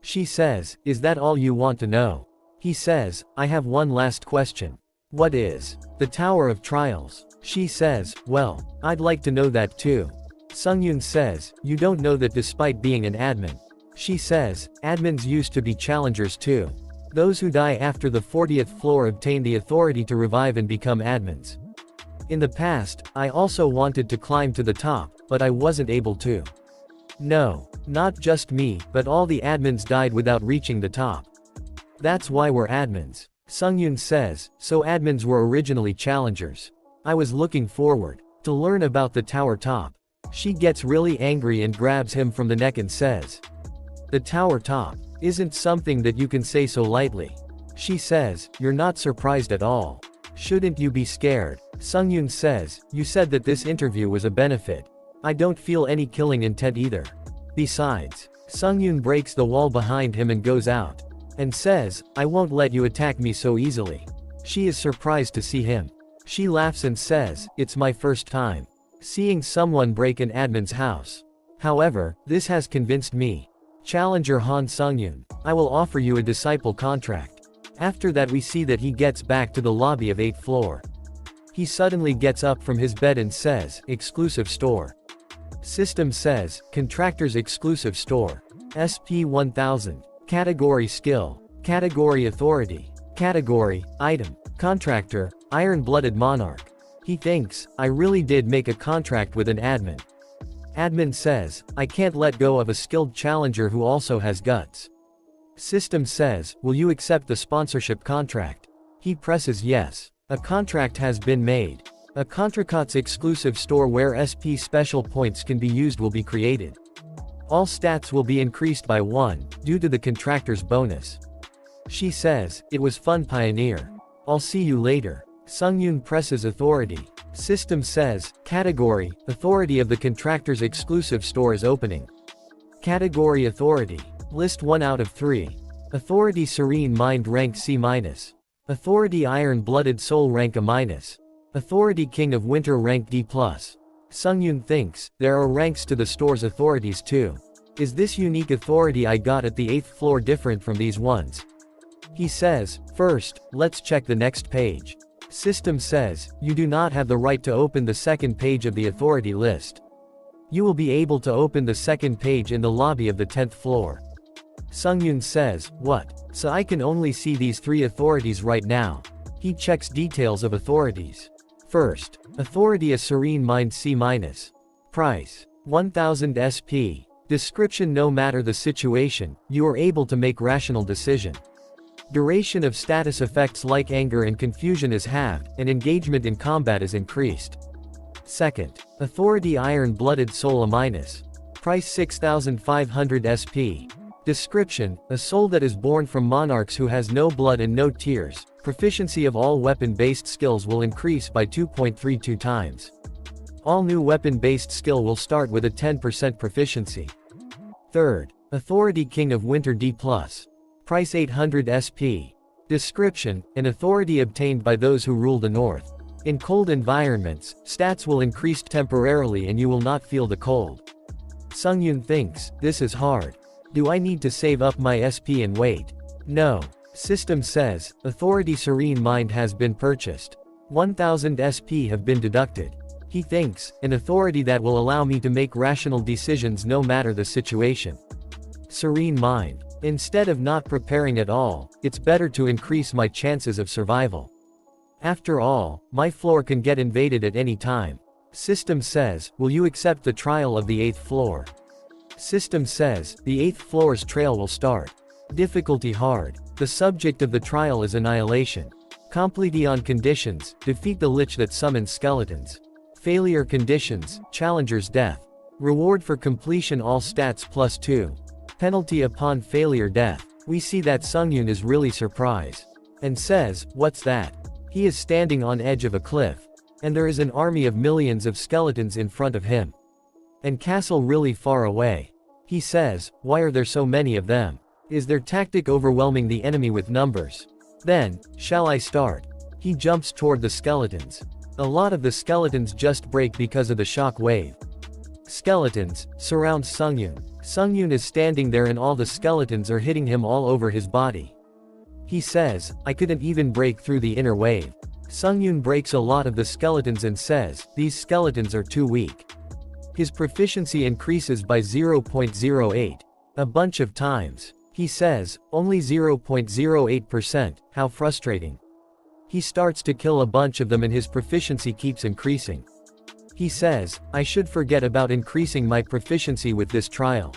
She says, is that all you want to know? He says, I have one last question. What is the Tower of Trials? She says, well, I'd like to know that too. Sungyun says, you don't know that despite being an admin. She says, admins used to be challengers too. Those who die after the 40th floor obtain the authority to revive and become admins. In the past, I also wanted to climb to the top, but I wasn't able to. No, not just me, but all the admins died without reaching the top. That's why we're admins. Sungyun says, so admins were originally challengers. I was looking forward to learn about the tower top. She gets really angry and grabs him from the neck and says, the tower top isn't something that you can say so lightly. She says, you're not surprised at all. Shouldn't you be scared? Sungyun says, you said that this interview was a benefit. I don't feel any killing intent either. Besides, Sungyun breaks the wall behind him and goes out. And says, I won't let you attack me so easily. She is surprised to see him. She laughs and says, it's my first time seeing someone break an admin's house. However, this has convinced me. Challenger Han Sungyun, I will offer you a disciple contract. After that we see that he gets back to the lobby of 8th floor. He suddenly gets up from his bed and says, exclusive store. System says, contractor's exclusive store. SP1000. Category skill. Category authority. Category, item. Contractor, iron-blooded monarch. He thinks, I really did make a contract with an admin. Admin says, I can't let go of a skilled challenger who also has guts. System says, will you accept the sponsorship contract? He presses yes. A contract has been made. A Contract's exclusive store where SP special points can be used will be created. All stats will be increased by 1, due to the contractor's bonus. She says, it was fun Pioneer. I'll see you later. Sungyun presses authority. System says, category, authority of the contractor's exclusive store is opening. Category authority. List 1 out of 3. Authority Serene Mind rank C-. Authority Iron-Blooded Soul rank A-. Authority King of Winter rank D+. Sungyun thinks, there are ranks to the store's authorities too. Is this unique authority I got at the 8th floor different from these ones? He says, first, let's check the next page. System says, you do not have the right to open the second page of the authority list. You will be able to open the second page in the lobby of the 10th floor. Sungyun says, what? So I can only see these 3 authorities right now. He checks details of authorities. First, authority A Serene Mind C-. Price, 1000 SP. Description: no matter the situation, you are able to make rational decision. Duration of status effects like anger and confusion is halved, and engagement in combat is increased. Second, authority Iron-Blooded Soul A-. Price 6500 SP. Description: a soul that is born from monarchs who has no blood and no tears. Proficiency of all weapon-based skills will increase by 2.32 times. All new weapon-based skill will start with a 10% proficiency. Third, authority King of Winter D+. Price 800 SP. Description: an authority obtained by those who rule the north. In cold environments, stats will increase temporarily and you will not feel the cold. Sungyun thinks, this is hard. Do I need to save up my SP and wait? No. System says, authority Serene Mind has been purchased. 1000 SP have been deducted. He thinks, an authority that will allow me to make rational decisions no matter the situation. Serene Mind. Instead of not preparing at all, it's better to increase my chances of survival. After all, my floor can get invaded at any time. System says, will you accept the trial of the 8th floor? System says, the 8th floor's trial will start. Difficulty hard. The subject of the trial is annihilation. Completion conditions: defeat the lich that summons skeletons. Failure conditions: challenger's death. Reward for completion: all stats +2. Penalty upon failure: death. We see that Sungyun is really surprised. And says, what's that? He is standing on edge of a cliff. And there is an army of millions of skeletons in front of him. And castle really far away. He says, why are there so many of them? Is their tactic overwhelming the enemy with numbers? Then, shall I start? He jumps toward the skeletons. A lot of the skeletons just break because of the shock wave. Skeletons surround Sungyun. Sungyun is standing there and all the skeletons are hitting him all over his body. He says, I couldn't even break through the inner wave. Sungyun breaks a lot of the skeletons and says, these skeletons are too weak. His proficiency increases by 0.08. A bunch of times. He says, only 0.08%, how frustrating. He starts to kill a bunch of them and his proficiency keeps increasing. He says, I should forget about increasing my proficiency with this trial.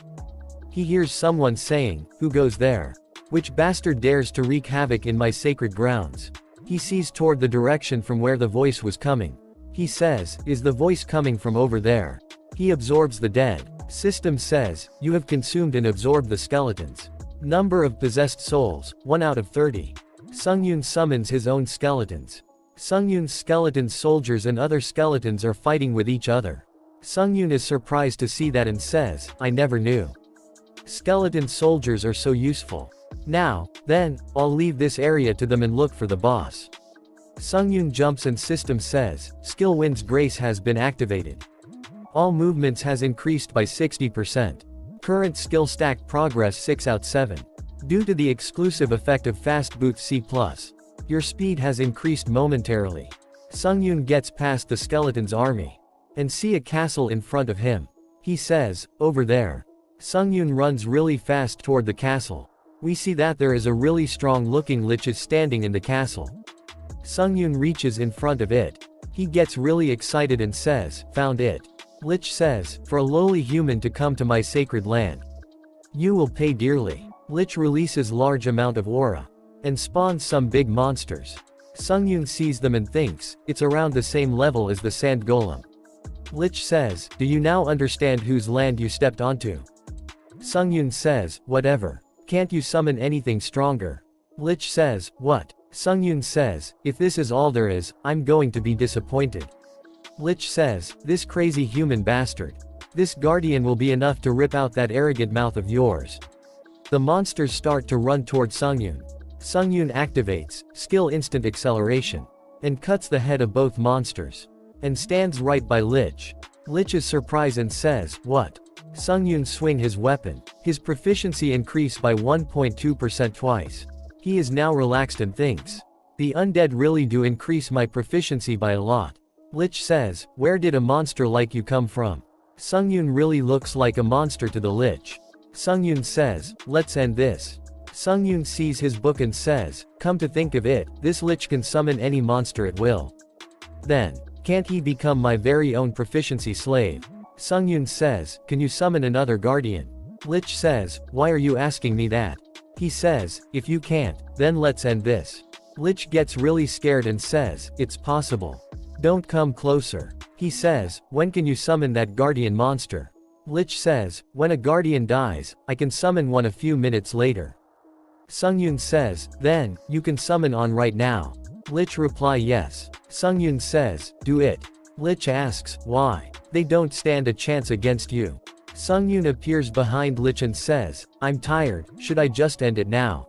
He hears someone saying, who goes there? Which bastard dares to wreak havoc in my sacred grounds? He sees toward the direction from where the voice was coming. He says, is the voice coming from over there? He absorbs the dead. System says, you have consumed and absorbed the skeletons. Number of possessed souls, 1 out of 30. Sungyun summons his own skeletons. Sungyun's skeleton soldiers and other skeletons are fighting with each other. Sungyun is surprised to see that and says, I never knew. Skeleton soldiers are so useful. Now, then, I'll leave this area to them and look for the boss. Sungyun jumps and System says, Skill Wind's Grace has been activated. All movements has increased by 60%. Current skill stack progress 6 out 7. Due to the exclusive effect of Fast Boost C+, your speed has increased momentarily. Sungyun gets past the skeleton's army. And see a castle in front of him. He says, over there. Sungyun runs really fast toward the castle. We see that there is a really strong looking lich is standing in the castle. Sungyun reaches in front of it. He gets really excited and says, found it. Lich says, for a lowly human to come to my sacred land, you will pay dearly. Lich releases large amount of aura. And spawns some big monsters. Sungyun sees them and thinks, it's around the same level as the sand golem. Lich says, do you now understand whose land you stepped onto? Sungyun says, whatever. Can't you summon anything stronger? Lich says, what? Sungyun says, if this is all there is, I'm going to be disappointed. Lich says, this crazy human bastard. This guardian will be enough to rip out that arrogant mouth of yours. The monsters start to run toward Sungyun. Sungyun activates, skill instant acceleration. And cuts the head of both monsters. And stands right by Lich. Lich is surprised and says, what? Sungyun swing his weapon. His proficiency increased by 1.2% twice. He is now relaxed and thinks, the undead really do increase my proficiency by a lot. Lich says, where did a monster like you come from? Sungyun really looks like a monster to the Lich. Sungyun says, let's end this. Sungyun sees his book and says, come to think of it, this Lich can summon any monster at will. Then, can't he become my very own proficiency slave? Sungyun says, can you summon another guardian? Lich says, why are you asking me that? He says, if you can't, then let's end this. Lich gets really scared and says, it's possible. Don't come closer. He says, when can you summon that guardian monster? Lich says, when a guardian dies, I can summon one a few minutes later. Sungyun says, then, you can summon on right now. Lich reply yes. Sungyun says, do it. Lich asks, why? They don't stand a chance against you. Sungyun appears behind Lich and says, I'm tired, should I just end it now?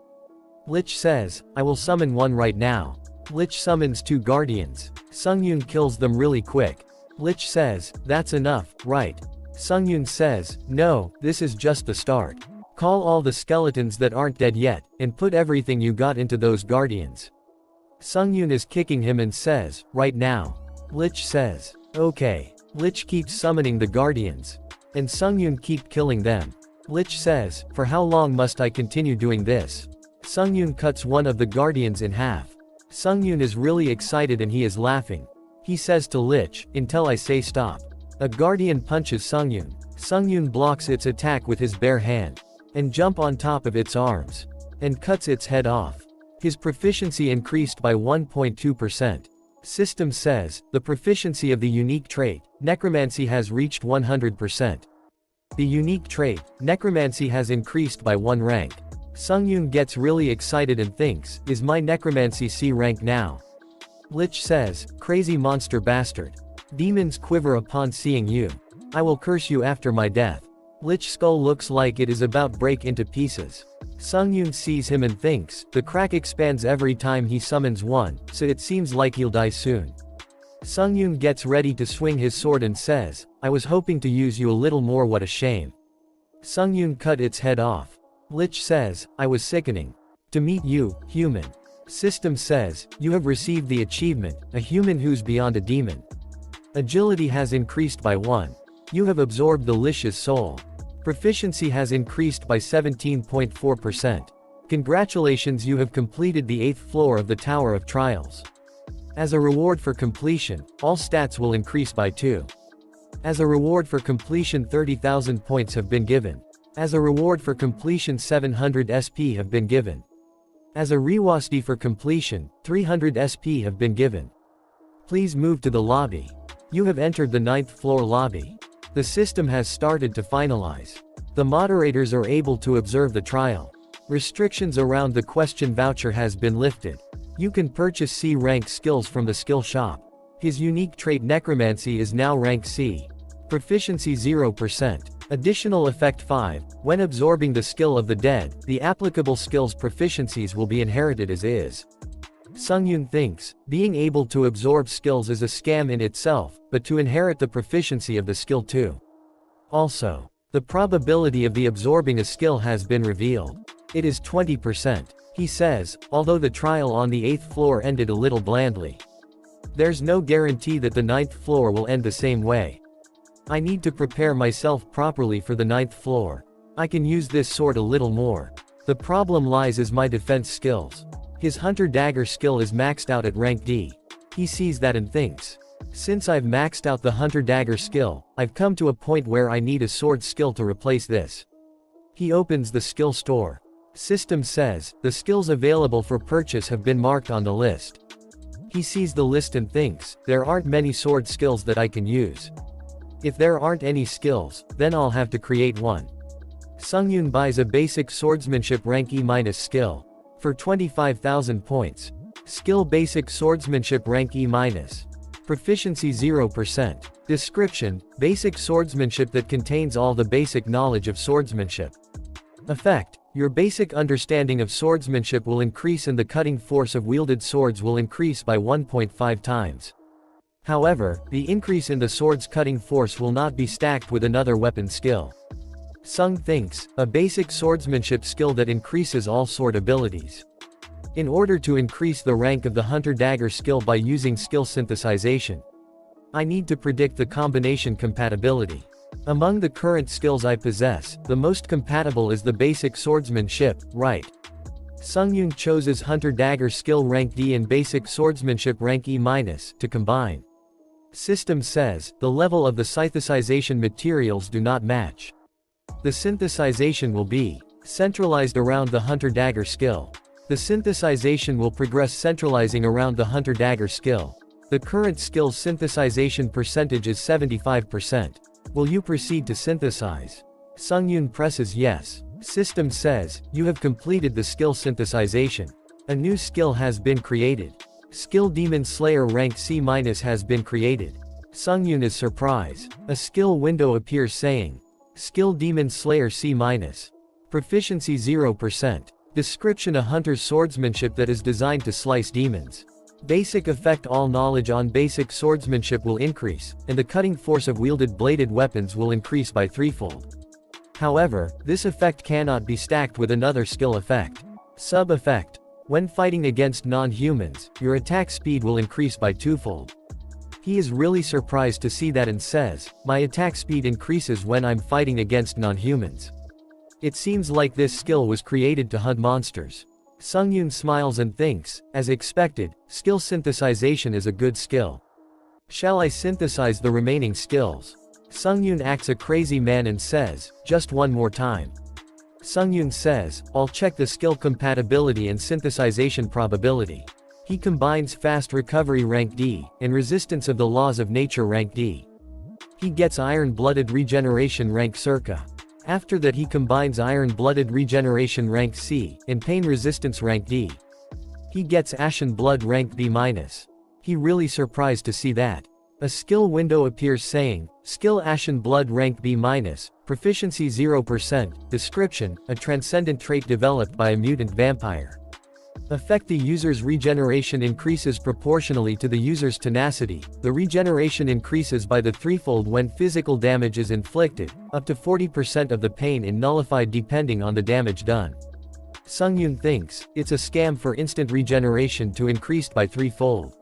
Lich says, I will summon one right now. Lich summons 2 guardians. Sungyun kills them really quick. Lich says, that's enough, right? Sungyun says, no, this is just the start. Call all the skeletons that aren't dead yet, and put everything you got into those guardians. Sungyun is kicking him and says, right now. Lich says, okay. Lich keeps summoning the guardians. And Sungyun keep killing them. Lich says, for how long must I continue doing this? Sungyun cuts one of the guardians in half. Sungyun is really excited and he is laughing. He says to Lich, until I say stop. A guardian punches Sungyun. Sungyun blocks its attack with his bare hand. And jump on top of its arms. And cuts its head off. His proficiency increased by 1.2%. System says, the proficiency of the unique trait, necromancy has reached 100%. The unique trait, necromancy has increased by 1 rank. Sungyun gets really excited and thinks, is my necromancy C rank now? Lich says, crazy monster bastard. Demons quiver upon seeing you. I will curse you after my death. Lich skull looks like it is about break into pieces. Sungyun sees him and thinks, the crack expands every time he summons one, so it seems like he'll die soon. Sungyun gets ready to swing his sword and says, I was hoping to use you a little more, what a shame. Sungyun cut its head off. Lich says, I was sickening. To meet you, human. System says, you have received the achievement, a human who's beyond a demon. Agility has increased by 1. You have absorbed the Lich's soul. Proficiency has increased by 17.4%. Congratulations, you have completed the 8th floor of the Tower of Trials. As a reward for completion, all stats will increase by 2. As a reward for completion, 30,000 points have been given. As a reward for completion, 700 SP have been given. As a reward for completion, 300 SP have been given. Please move to the lobby. You have entered the 9th floor lobby. The system has started to finalize. The moderators are able to observe the trial. Restrictions around the question voucher has been lifted. You can purchase C rank skills from the skill shop. His unique trait necromancy is now rank C. Proficiency 0%. Additional effect 5. When absorbing the skill of the dead, the applicable skills proficiencies will be inherited as is. Sungyun thinks, being able to absorb skills is a scam in itself, but to inherit the proficiency of the skill too. Also, the probability of the absorbing a skill has been revealed. It is 20%. He says, although the trial on the 8th floor ended a little blandly. There's no guarantee that the 9th floor will end the same way. I need to prepare myself properly for the 9th floor. I can use this sword a little more. The problem lies is my defense skills. His hunter dagger skill is maxed out at rank D. He sees that and thinks, since I've maxed out the hunter dagger skill, I've come to a point where I need a sword skill to replace this. He opens the skill store. System says, the skills available for purchase have been marked on the list. He sees the list and thinks, there aren't many sword skills that I can use. If there aren't any skills, then I'll have to create one. Sungyun buys a basic swordsmanship rank E- skill. For 25,000 points. Skill basic swordsmanship rank E-. Proficiency 0%. Description, basic swordsmanship that contains all the basic knowledge of swordsmanship. Effect, your basic understanding of swordsmanship will increase and the cutting force of wielded swords will increase by 1.5 times. However, the increase in the sword's cutting force will not be stacked with another weapon skill. Sung thinks, a basic swordsmanship skill that increases all sword abilities. In order to increase the rank of the hunter dagger skill by using skill synthesization, I need to predict the combination compatibility. Among the current skills I possess, the most compatible is the basic swordsmanship, right? Sungyun chooses hunter dagger skill rank D and basic swordsmanship rank E- to combine. System says, the level of the synthesization materials do not match. The synthesization will be centralized around the hunter dagger skill. The synthesization will progress centralizing around the hunter dagger skill. The current skill's synthesization percentage is 75%. Will you proceed to synthesize? Sungyun presses yes. System says, you have completed the skill synthesization. A new skill has been created. Skill Demon Slayer rank C- has been created. Sungyun is surprised. A skill window appears saying, Skill Demon Slayer C-. Proficiency 0%. Description, a hunter's swordsmanship that is designed to slice demons. Basic effect, all knowledge on basic swordsmanship will increase, and the cutting force of wielded bladed weapons will increase by threefold. However, this effect cannot be stacked with another skill effect. Sub-effect. When fighting against non-humans, your attack speed will increase by twofold. He is really surprised to see that and says, my attack speed increases when I'm fighting against non-humans. It seems like this skill was created to hunt monsters. Sungyun smiles and thinks, as expected, skill synthesization is a good skill. Shall I synthesize the remaining skills? Sungyun acts a crazy man and says, just one more time. Sungyun says, I'll check the skill compatibility and synthesization probability. He combines fast recovery rank D, and resistance of the laws of nature rank D. He gets iron-blooded regeneration rank circa. After that he combines iron-blooded regeneration rank C, and pain resistance rank D. He gets ashen blood rank B-. He really surprised to see that. A skill window appears saying, Skill Ashen Blood rank B-, proficiency 0%, description, a transcendent trait developed by a mutant vampire. Effect, the user's regeneration increases proportionally to the user's tenacity. The regeneration increases by the threefold when physical damage is inflicted, up to 40% of the pain is nullified depending on the damage done. Sungyun thinks, it's a scam for instant regeneration to increased by threefold.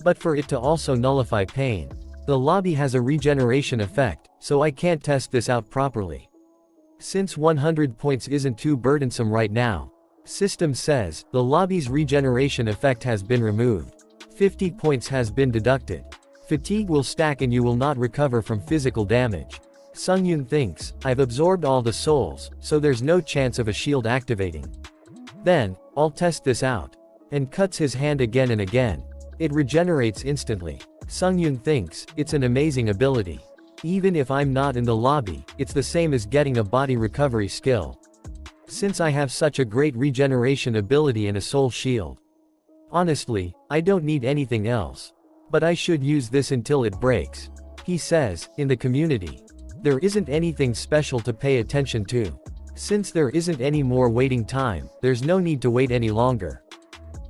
But for it to also nullify pain. The lobby has a regeneration effect, so I can't test this out properly. Since 100 points isn't too burdensome right now. System says, the lobby's regeneration effect has been removed. 50 points has been deducted. Fatigue will stack and you will not recover from physical damage. Sungyun thinks, I've absorbed all the souls, so there's no chance of a shield activating. Then, I'll test this out. And cuts his hand again and again. It regenerates instantly. Sungyun thinks, it's an amazing ability. Even if I'm not in the lobby, it's the same as getting a body recovery skill. Since I have such a great regeneration ability and a soul shield. Honestly, I don't need anything else. But I should use this until it breaks. He says, in the community. There isn't anything special to pay attention to. Since there isn't any more waiting time, there's no need to wait any longer.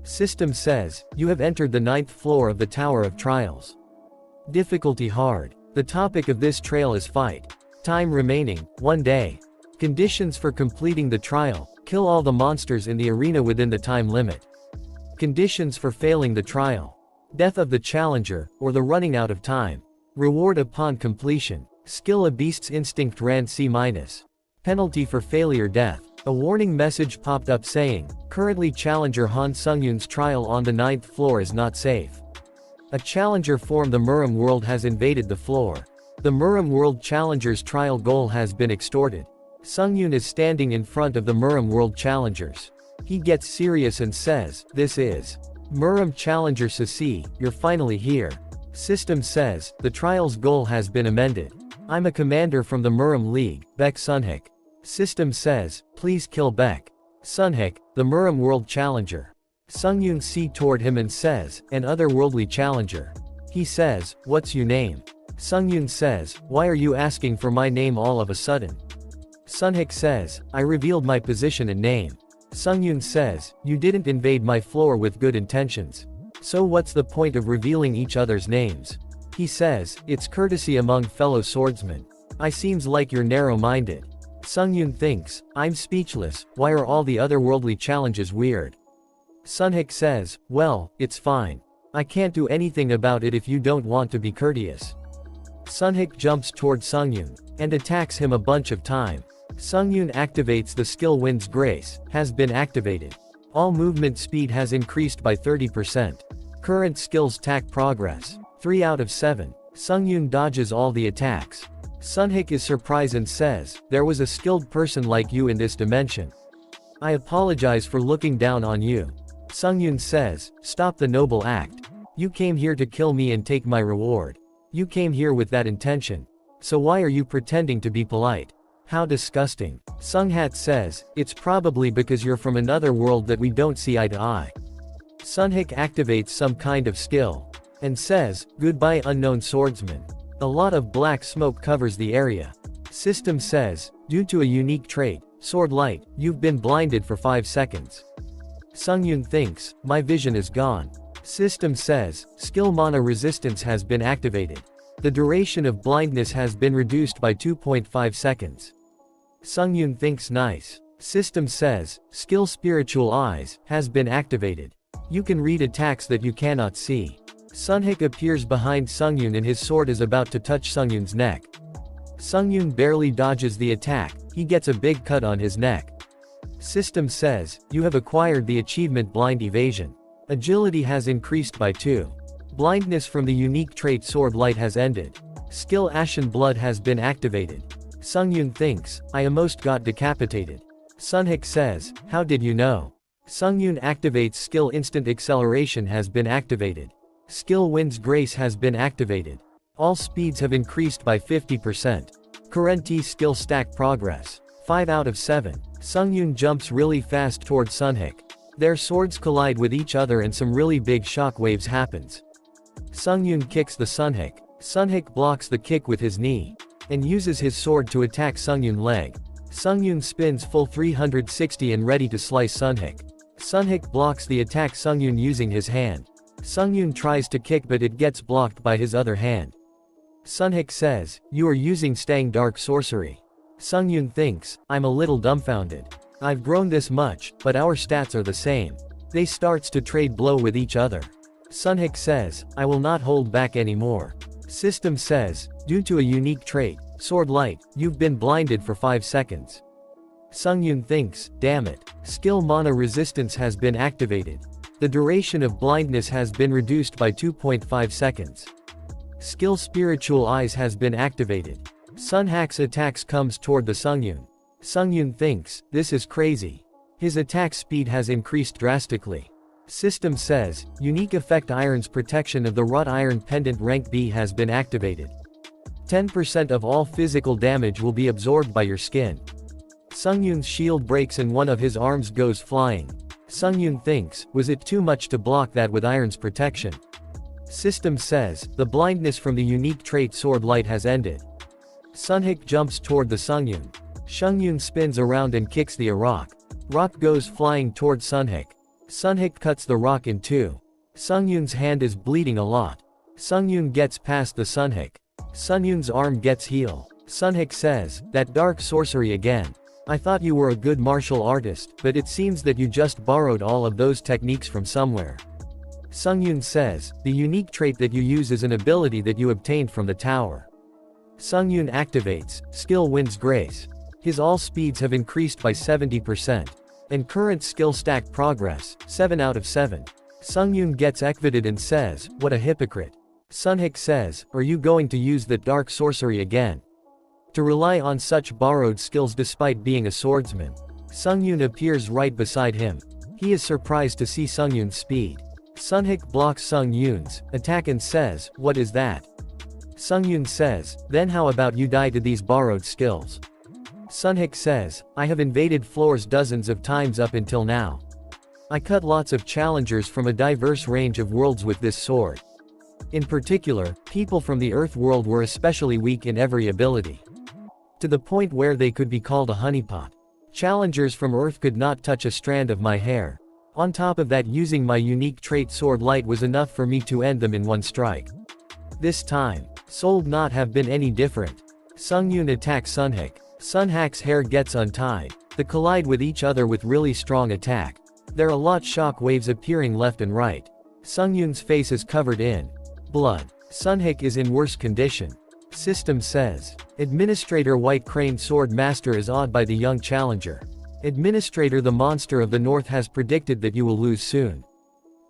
System says, you have entered the 9th floor of the Tower of Trials. Difficulty hard. The topic of this trail is fight. Time remaining, 1 day. Conditions for completing the trial, kill all the monsters in the arena within the time limit. Conditions for failing the trial. Death of the challenger, or the running out of time. Reward upon completion. Skill a beast's instinct ran C-. Penalty for failure death. A warning message popped up saying, currently challenger Han Sungyun's trial on the 9th floor is not safe. A challenger from the Muram world has invaded the floor. The Muram world challenger's trial goal has been extorted. Sungyun is standing in front of the Muram world challengers. He gets serious and says, this is Muram challenger Sisi, you're finally here. System says, the trial's goal has been amended. I'm a commander from the Muram League, Baek Sunhik. System says, please kill Baek Sunhik, the Muram world challenger. Sungyun sees toward him and says, an otherworldly challenger. He says, what's your name? Sungyun says, why are you asking for my name all of a sudden? Sunhik says, I revealed my position and name. Sungyun says, you didn't invade my floor with good intentions. So what's the point of revealing each other's names? He says, it's courtesy among fellow swordsmen. I seems like you're narrow-minded. Sungyun thinks, I'm speechless, why are all the otherworldly challenges weird? Sunhik says, well, it's fine. I can't do anything about it if you don't want to be courteous. Sunhik jumps toward Sungyun, and attacks him a bunch of time. Sungyun activates the skill Wind's Grace, has been activated. All movement speed has increased by 30%. Current skills attack progress. 3 out of 7. Sungyun dodges all the attacks. Sunhik is surprised and says, there was a skilled person like you in this dimension. I apologize for looking down on you. Sungyun says, stop the noble act. You came here to kill me and take my reward. You came here with that intention. So why are you pretending to be polite? How disgusting. Sunghat says, it's probably because you're from another world that we don't see eye to eye. Sunhik activates some kind of skill. And says, goodbye unknown swordsman. A lot of black smoke covers the area. System says, due to a unique trait, sword light, you've been blinded for 5 seconds. Sungyun thinks, my vision is gone. System says, skill mana resistance has been activated. The duration of blindness has been reduced by 2.5 seconds. Sungyun thinks nice. System says, skill spiritual eyes, has been activated. You can read attacks that you cannot see. Sunhik appears behind Sungyun and his sword is about to touch Sungyun's neck. Sungyun barely dodges the attack, he gets a big cut on his neck. System says, you have acquired the achievement Blind Evasion. Agility has increased by 2. Blindness from the unique trait Sword Light has ended. Skill Ashen Blood has been activated. Sungyun thinks, I almost got decapitated. Sunhik says, how did you know? Sungyun activates skill Instant Acceleration has been activated. Skill Wind's Grace has been activated. All speeds have increased by 50%. Current skill stack progress. 5 out of 7. Sungyun jumps really fast toward Sunhik. Their swords collide with each other and some really big shockwaves happens. Sungyun kicks the Sunhik. Sunhik blocks the kick with his knee. And uses his sword to attack Sungyun's leg. Sungyun spins full 360 and ready to slice Sunhik. Sunhik blocks the attack Sungyun using his hand. Sungyun tries to kick but it gets blocked by his other hand. Sunhik says, you are using Stang Dark Sorcery. Sungyun thinks, I'm a little dumbfounded. I've grown this much, but our stats are the same. They starts to trade blow with each other. Sunhik says, I will not hold back anymore. System says, due to a unique trait, sword light, you've been blinded for 5 seconds. Sungyun thinks, damn it. Skill mana resistance has been activated. The duration of blindness has been reduced by 2.5 seconds. Skill spiritual eyes has been activated. Sunhack's attacks comes toward the Sungyun. Sungyun thinks, this is crazy. His attack speed has increased drastically. System says, unique effect Iron's protection of the wrought iron pendant rank B has been activated. 10% of all physical damage will be absorbed by your skin. Sungyun's shield breaks and one of his arms goes flying. Sungyun thinks, was it too much to block that with Iron's protection? System says, the blindness from the unique trait sword light has ended. Sunhik jumps toward the Sungyun. Sungyun spins around and kicks the rock. Rock goes flying toward Sunhik. Sunhik cuts the rock in two. Sungyun's hand is bleeding a lot. Sungyun gets past the Sunhik. Sungyun's arm gets healed. Sunhik says, that dark sorcery again. I thought you were a good martial artist, but it seems that you just borrowed all of those techniques from somewhere. Sungyun says, the unique trait that you use is an ability that you obtained from the tower. Sungyun activates, skill wins grace. His all speeds have increased by 70%. And current skill stack progress, 7 out of 7. Sungyun gets ekvated and says, what a hypocrite. Sunhik says, are you going to use that dark sorcery again? To rely on such borrowed skills despite being a swordsman. Sungyun appears right beside him. He is surprised to see Sungyun's speed. Sunhik blocks Sungyun's attack and says, what is that? Sungyun says, then how about you die to these borrowed skills? Sunhik says, I have invaded floors dozens of times up until now. I cut lots of challengers from a diverse range of worlds with this sword. In particular, people from the Earth world were especially weak in every ability. To the point where they could be called a honeypot. Challengers from Earth could not touch a strand of my hair. On top of that, using my unique trait sword light was enough for me to end them in one strike. This time, Soul not have been any different. Sungyun attacks Sunhik. Sunhack's hair gets untied. They collide with each other with really strong attack. There are a lot shock waves appearing left and right. Sungyun's face is covered in blood. Sunhik is in worse condition. System says, Administrator White Crane Sword Master is awed by the young challenger. Administrator the Monster of the North has predicted that you will lose soon.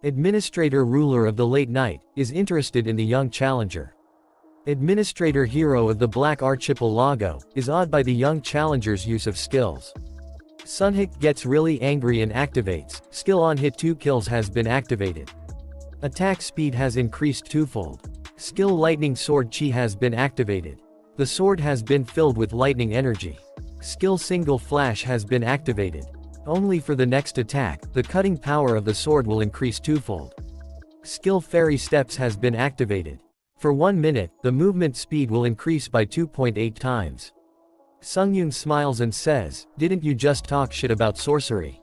Administrator Ruler of the Late Night is interested in the young challenger. Administrator Hero of the Black Archipelago is awed by the young challenger's use of skills. Sunhik gets really angry and activates. Skill on hit 2 kills has been activated. Attack speed has increased twofold. Skill Lightning Sword Chi has been activated. The sword has been filled with lightning energy. Skill Single Flash has been activated. Only for the next attack, the cutting power of the sword will increase twofold. Skill Fairy Steps has been activated. For 1 minute, the movement speed will increase by 2.8 times. Sungyun smiles and says, didn't you just talk shit about sorcery?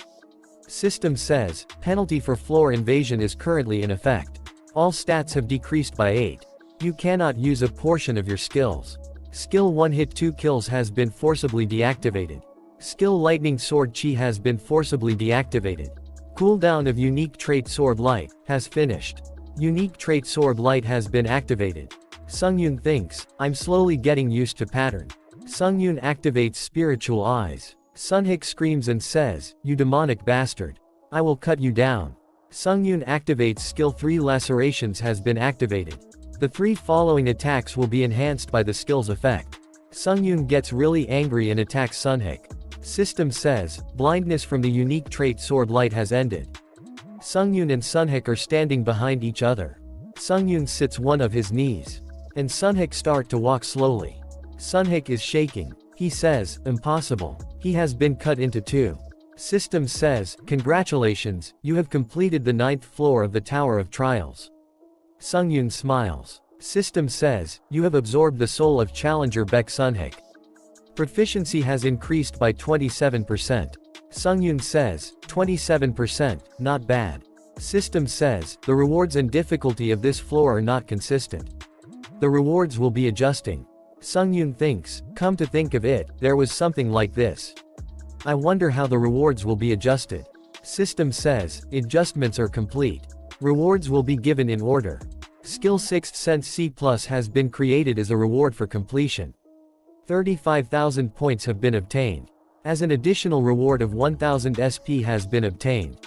System says, penalty for floor invasion is currently in effect. All stats have decreased by 8. You cannot use a portion of your skills. Skill 1 hit 2 kills has been forcibly deactivated. Skill Lightning Sword Chi has been forcibly deactivated. Cooldown of Unique Trait Sword Light has finished. Unique Trait Sword Light has been activated. Sungyun thinks, I'm slowly getting used to pattern. Sungyun activates Spiritual Eyes. Sunhik screams and says, you demonic bastard. I will cut you down. Sungyun activates Skill 3 Lacerations has been activated. The 3 following attacks will be enhanced by the skill's effect. Sungyun gets really angry and attacks Sunhik. System says, blindness from the unique trait Sword Light has ended. Sungyun and Sunhik are standing behind each other. Sungyun sits one of his knees. And Sunhik start to walk slowly. Sunhik is shaking. He says, impossible. He has been cut into 2. System says, congratulations, you have completed the 9th floor of the Tower of Trials. Sungyun smiles. System says, you have absorbed the soul of Challenger Baek Sunhik. Proficiency has increased by 27%. Sungyun says, 27%, not bad. System says, the rewards and difficulty of this floor are not consistent. The rewards will be adjusting. Sungyun thinks, come to think of it, there was something like this. I wonder how the rewards will be adjusted. System says, adjustments are complete. Rewards will be given in order. Skill 6th Sense C+ has been created as a reward for completion. 35,000 points have been obtained. As an additional reward of 1,000 SP has been obtained.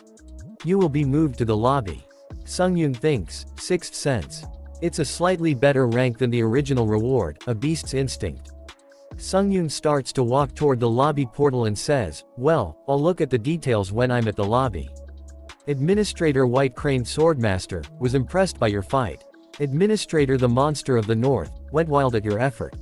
You will be moved to the lobby. Sungyun thinks, 6th Sense. It's a slightly better rank than the original reward, a beast's instinct. Sungyun starts to walk toward the lobby portal and says, well, I'll look at the details when I'm at the lobby. Administrator White Crane Swordmaster was impressed by your fight. Administrator the Monster of the North went wild at your effort.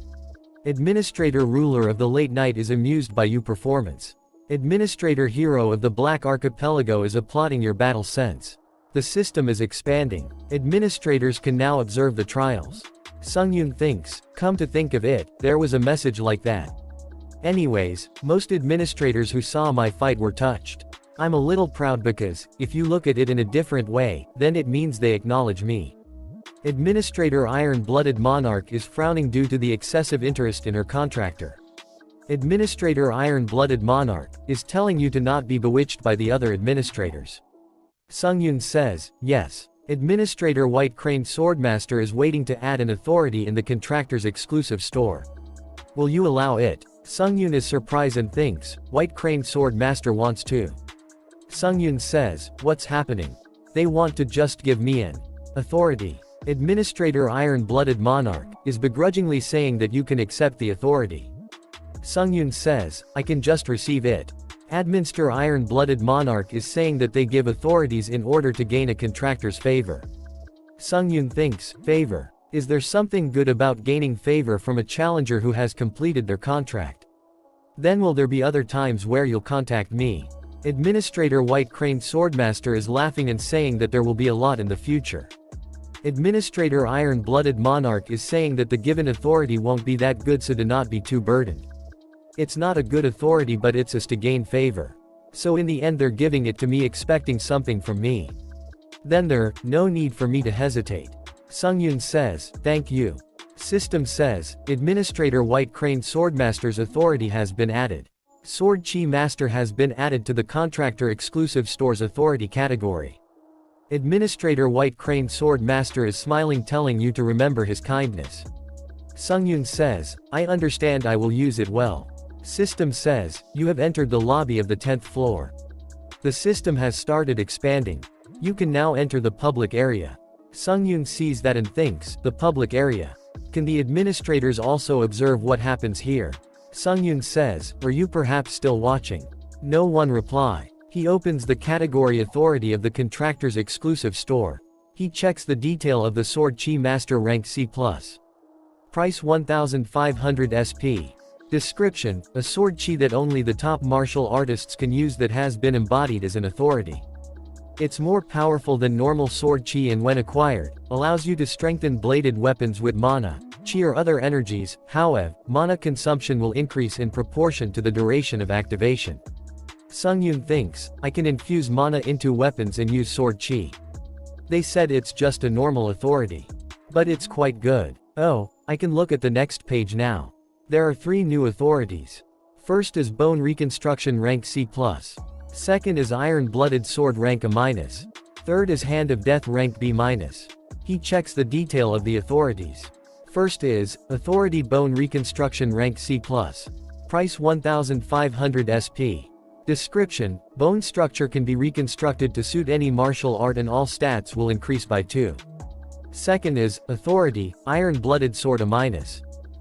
Administrator Ruler of the Late Night is amused by your performance. Administrator Hero of the Black Archipelago is applauding your battle sense. The system is expanding. Administrators can now observe the trials. Sungyun thinks, come to think of it, there was a message like that. Anyways, most administrators who saw my fight were touched. I'm a little proud because, if you look at it in a different way, then it means they acknowledge me. Administrator Iron-Blooded Monarch is frowning due to the excessive interest in her contractor. Administrator Iron-Blooded Monarch is telling you to not be bewitched by the other administrators. Sungyun says, yes. Administrator White Crane Swordmaster is waiting to add an authority in the contractor's exclusive store. Will you allow it? Sungyun is surprised and thinks, White Crane Swordmaster wants to. Sungyun says, what's happening? They want to just give me an authority. Administrator Iron-Blooded Monarch is begrudgingly saying that you can accept the authority. Sungyun says, I can just receive it. Administrator Iron-Blooded Monarch is saying that they give authorities in order to gain a contractor's favor. Sungyun thinks, favor. Is there something good about gaining favor from a challenger who has completed their contract? Then will there be other times where you'll contact me? Administrator White Crane Swordmaster is laughing and saying that there will be a lot in the future. Administrator Iron-Blooded Monarch is saying that the given authority won't be that good, so do not be too burdened. It's not a good authority, but it's us to gain favor. So in the end they're giving it to me expecting something from me. Then there, no need for me to hesitate. Sungyun says, thank you. System says, Administrator White Crane Swordmaster's authority has been added. Sword Chi Master has been added to the Contractor Exclusive Store's authority category. Administrator White Crane Swordmaster is smiling, telling you to remember his kindness. Sungyun says, I understand, I will use it well. System says, you have entered the lobby of the 10th floor. The system has started expanding. You can now enter the public area. Sungyun sees that and thinks, the public area. Can the administrators also observe what happens here? Sungyun says, are you perhaps still watching? No one reply. He opens the category authority of the contractor's exclusive store. He checks the detail of the Sword Chi Master rank C+. Price 1,500 SP. Description, a sword chi that only the top martial artists can use that has been embodied as an authority. It's more powerful than normal sword chi and when acquired, allows you to strengthen bladed weapons with mana, chi or other energies. However, mana consumption will increase in proportion to the duration of activation. Sungyun thinks, I can infuse mana into weapons and use sword chi. They said it's just a normal authority. But it's quite good. Oh, I can look at the next page now. There are 3 new authorities. First is Bone Reconstruction rank C+. Second is Iron-Blooded Sword rank A-. Third is Hand of Death rank B-. He checks the detail of the authorities. First is, Authority Bone Reconstruction rank C+. Price 1,500 SP. Description, bone structure can be reconstructed to suit any martial art and all stats will increase by 2. Second is, Authority, Iron-Blooded Sword A-.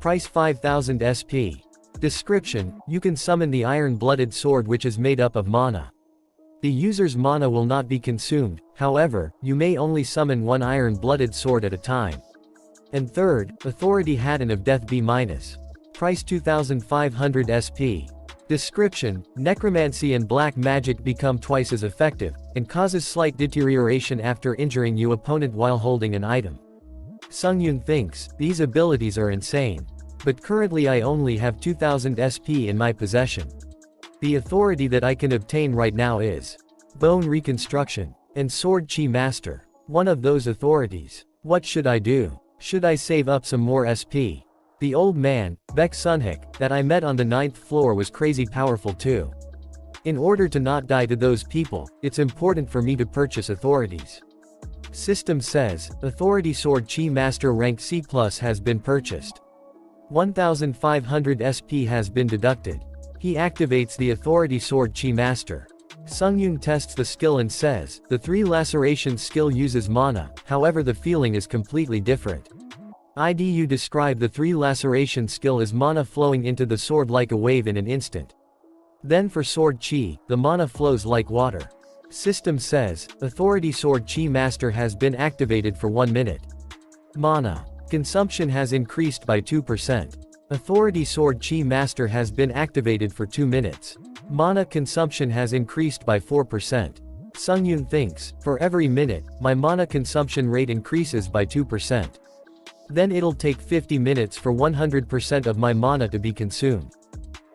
Price 5,000 SP. Description, you can summon the Iron-Blooded Sword which is made up of mana. The user's mana will not be consumed, however, you may only summon one Iron-Blooded Sword at a time. And third, Authority Hand of Death B-. Price 2,500 SP. Description, necromancy and black magic become twice as effective, and causes slight deterioration after injuring your opponent while holding an item. Sungyun thinks, these abilities are insane. But currently I only have 2,000 SP in my possession. The authority that I can obtain right now is Bone Reconstruction and Sword Chi Master. One of those authorities. What should I do? Should I save up some more SP? The old man, Baek Sunhik, that I met on the 9th floor was crazy powerful too. In order to not die to those people, it's important for me to purchase authorities. System says, Authority Sword Chi Master rank C+ has been purchased. 1500 SP has been deducted. He activates the Authority Sword Chi Master. Sungyun tests the skill and says, the 3 lacerations skill uses mana, however the feeling is completely different. IDU describe the 3 laceration skill as mana flowing into the sword like a wave in an instant. Then for Sword Chi, the mana flows like water. System says, Authority Sword Chi Master has been activated for 1 minute. Mana consumption has increased by 2%. Authority Sword Chi Master has been activated for 2 minutes. Mana consumption has increased by 4%. Sungyun thinks, for every minute, my mana consumption rate increases by 2%. Then it'll take 50 minutes for 100% of my mana to be consumed.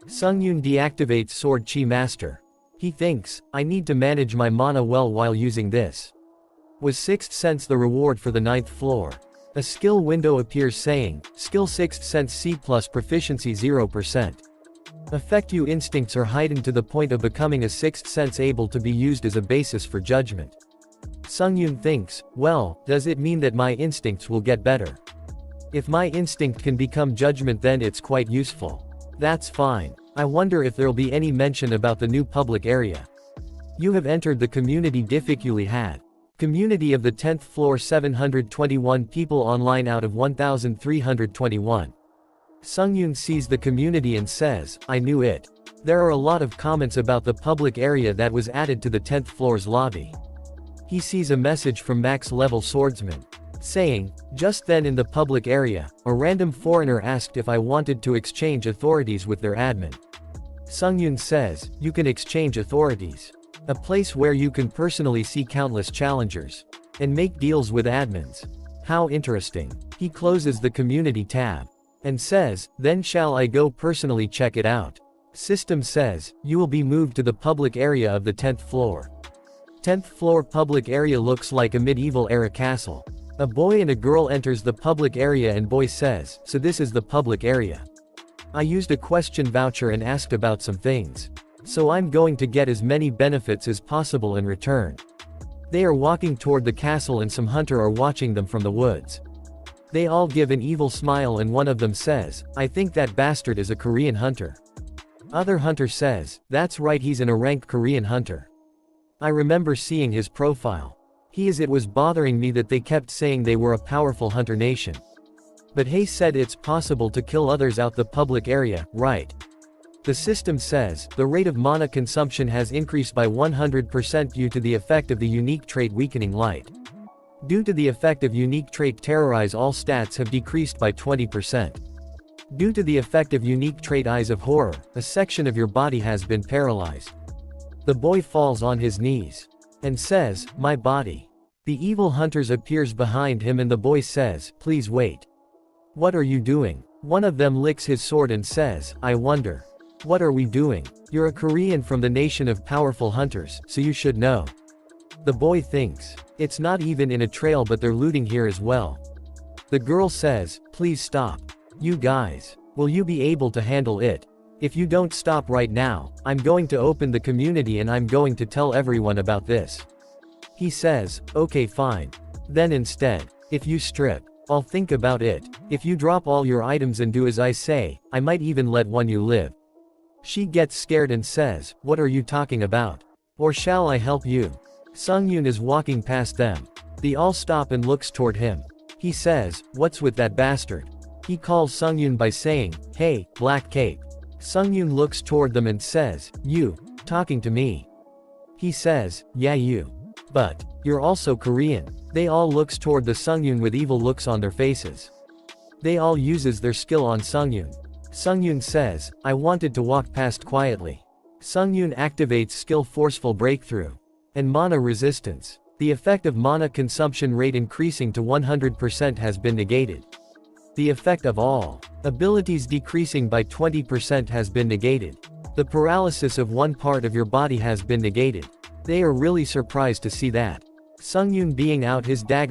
Sungyun deactivates Sword Chi Master. He thinks, I need to manage my mana well while using this. Was 6th sense the reward for the 9th floor? A skill window appears saying, Skill 6th sense C+ proficiency 0%. Affect you instincts are heightened to the point of becoming a 6th sense able to be used as a basis for judgment. Sungyun thinks, well, does it mean that my instincts will get better? If my instinct can become judgment then it's quite useful. That's fine. I wonder if there'll be any mention about the new public area. You have entered the community difficulty had. Community of the 10th floor 721 people online out of 1321. Sungyun sees the community and says, I knew it. There are a lot of comments about the public area that was added to the 10th floor's lobby. He sees a message from max level swordsman. Saying, just then in the public area, a random foreigner asked if I wanted to exchange authorities with their admin. Sungyun says, you can exchange authorities. A place where you can personally see countless challengers. And make deals with admins. How interesting. He closes the community tab. And says, then shall I go personally check it out? System says, you will be moved to the public area of the 10th floor. 10th floor public area looks like a medieval era castle. A boy and a girl enters the public area and boy says, so this is the public area. I used a question voucher and asked about some things. So I'm going to get as many benefits as possible in return. They are walking toward the castle and some hunter are watching them from the woods. They all give an evil smile and one of them says, I think that bastard is a Korean hunter. Other hunter says, that's right, he's an rank Korean hunter. I remember seeing his profile. It was bothering me that they kept saying they were a powerful hunter nation. But Hay said it's possible to kill others out the public area, right? The system says, the rate of mana consumption has increased by 100% due to the effect of the unique trait Weakening Light. Due to the effect of unique trait Terrorize all stats have decreased by 20%. Due to the effect of unique trait Eyes of Horror, a section of your body has been paralyzed. The boy falls on his knees. And says, my body. The evil hunters appears behind him and the boy says, please wait. What are you doing? One of them licks his sword and says, I wonder. What are we doing? You're a Korean from the nation of powerful hunters, so you should know. The boy thinks. It's not even in a trail but they're looting here as well. The girl says, please stop. You guys. Will you be able to handle it? If you don't stop right now, I'm going to open the community and I'm going to tell everyone about this. He says, okay fine. Then instead, if you strip, I'll think about it. If you drop all your items and do as I say, I might even let one you live. She gets scared and says, what are you talking about? Or shall I help you? Sungyun is walking past them. They all stop and looks toward him. He says, what's with that bastard? He calls Sungyun by saying, hey, Black Cape. Sungyun looks toward them and says, you, talking to me? He says, yeah you. But, you're also Korean. They all looks toward the Sungyun with evil looks on their faces. They all uses their skill on Sungyun. Sungyun says, I wanted to walk past quietly. Sungyun activates skill Forceful Breakthrough. And mana resistance. The effect of mana consumption rate increasing to 100% has been negated. The effect of all abilities decreasing by 20% has been negated. The paralysis of one part of your body has been negated. They are really surprised to see that. Sungyun being out his dagger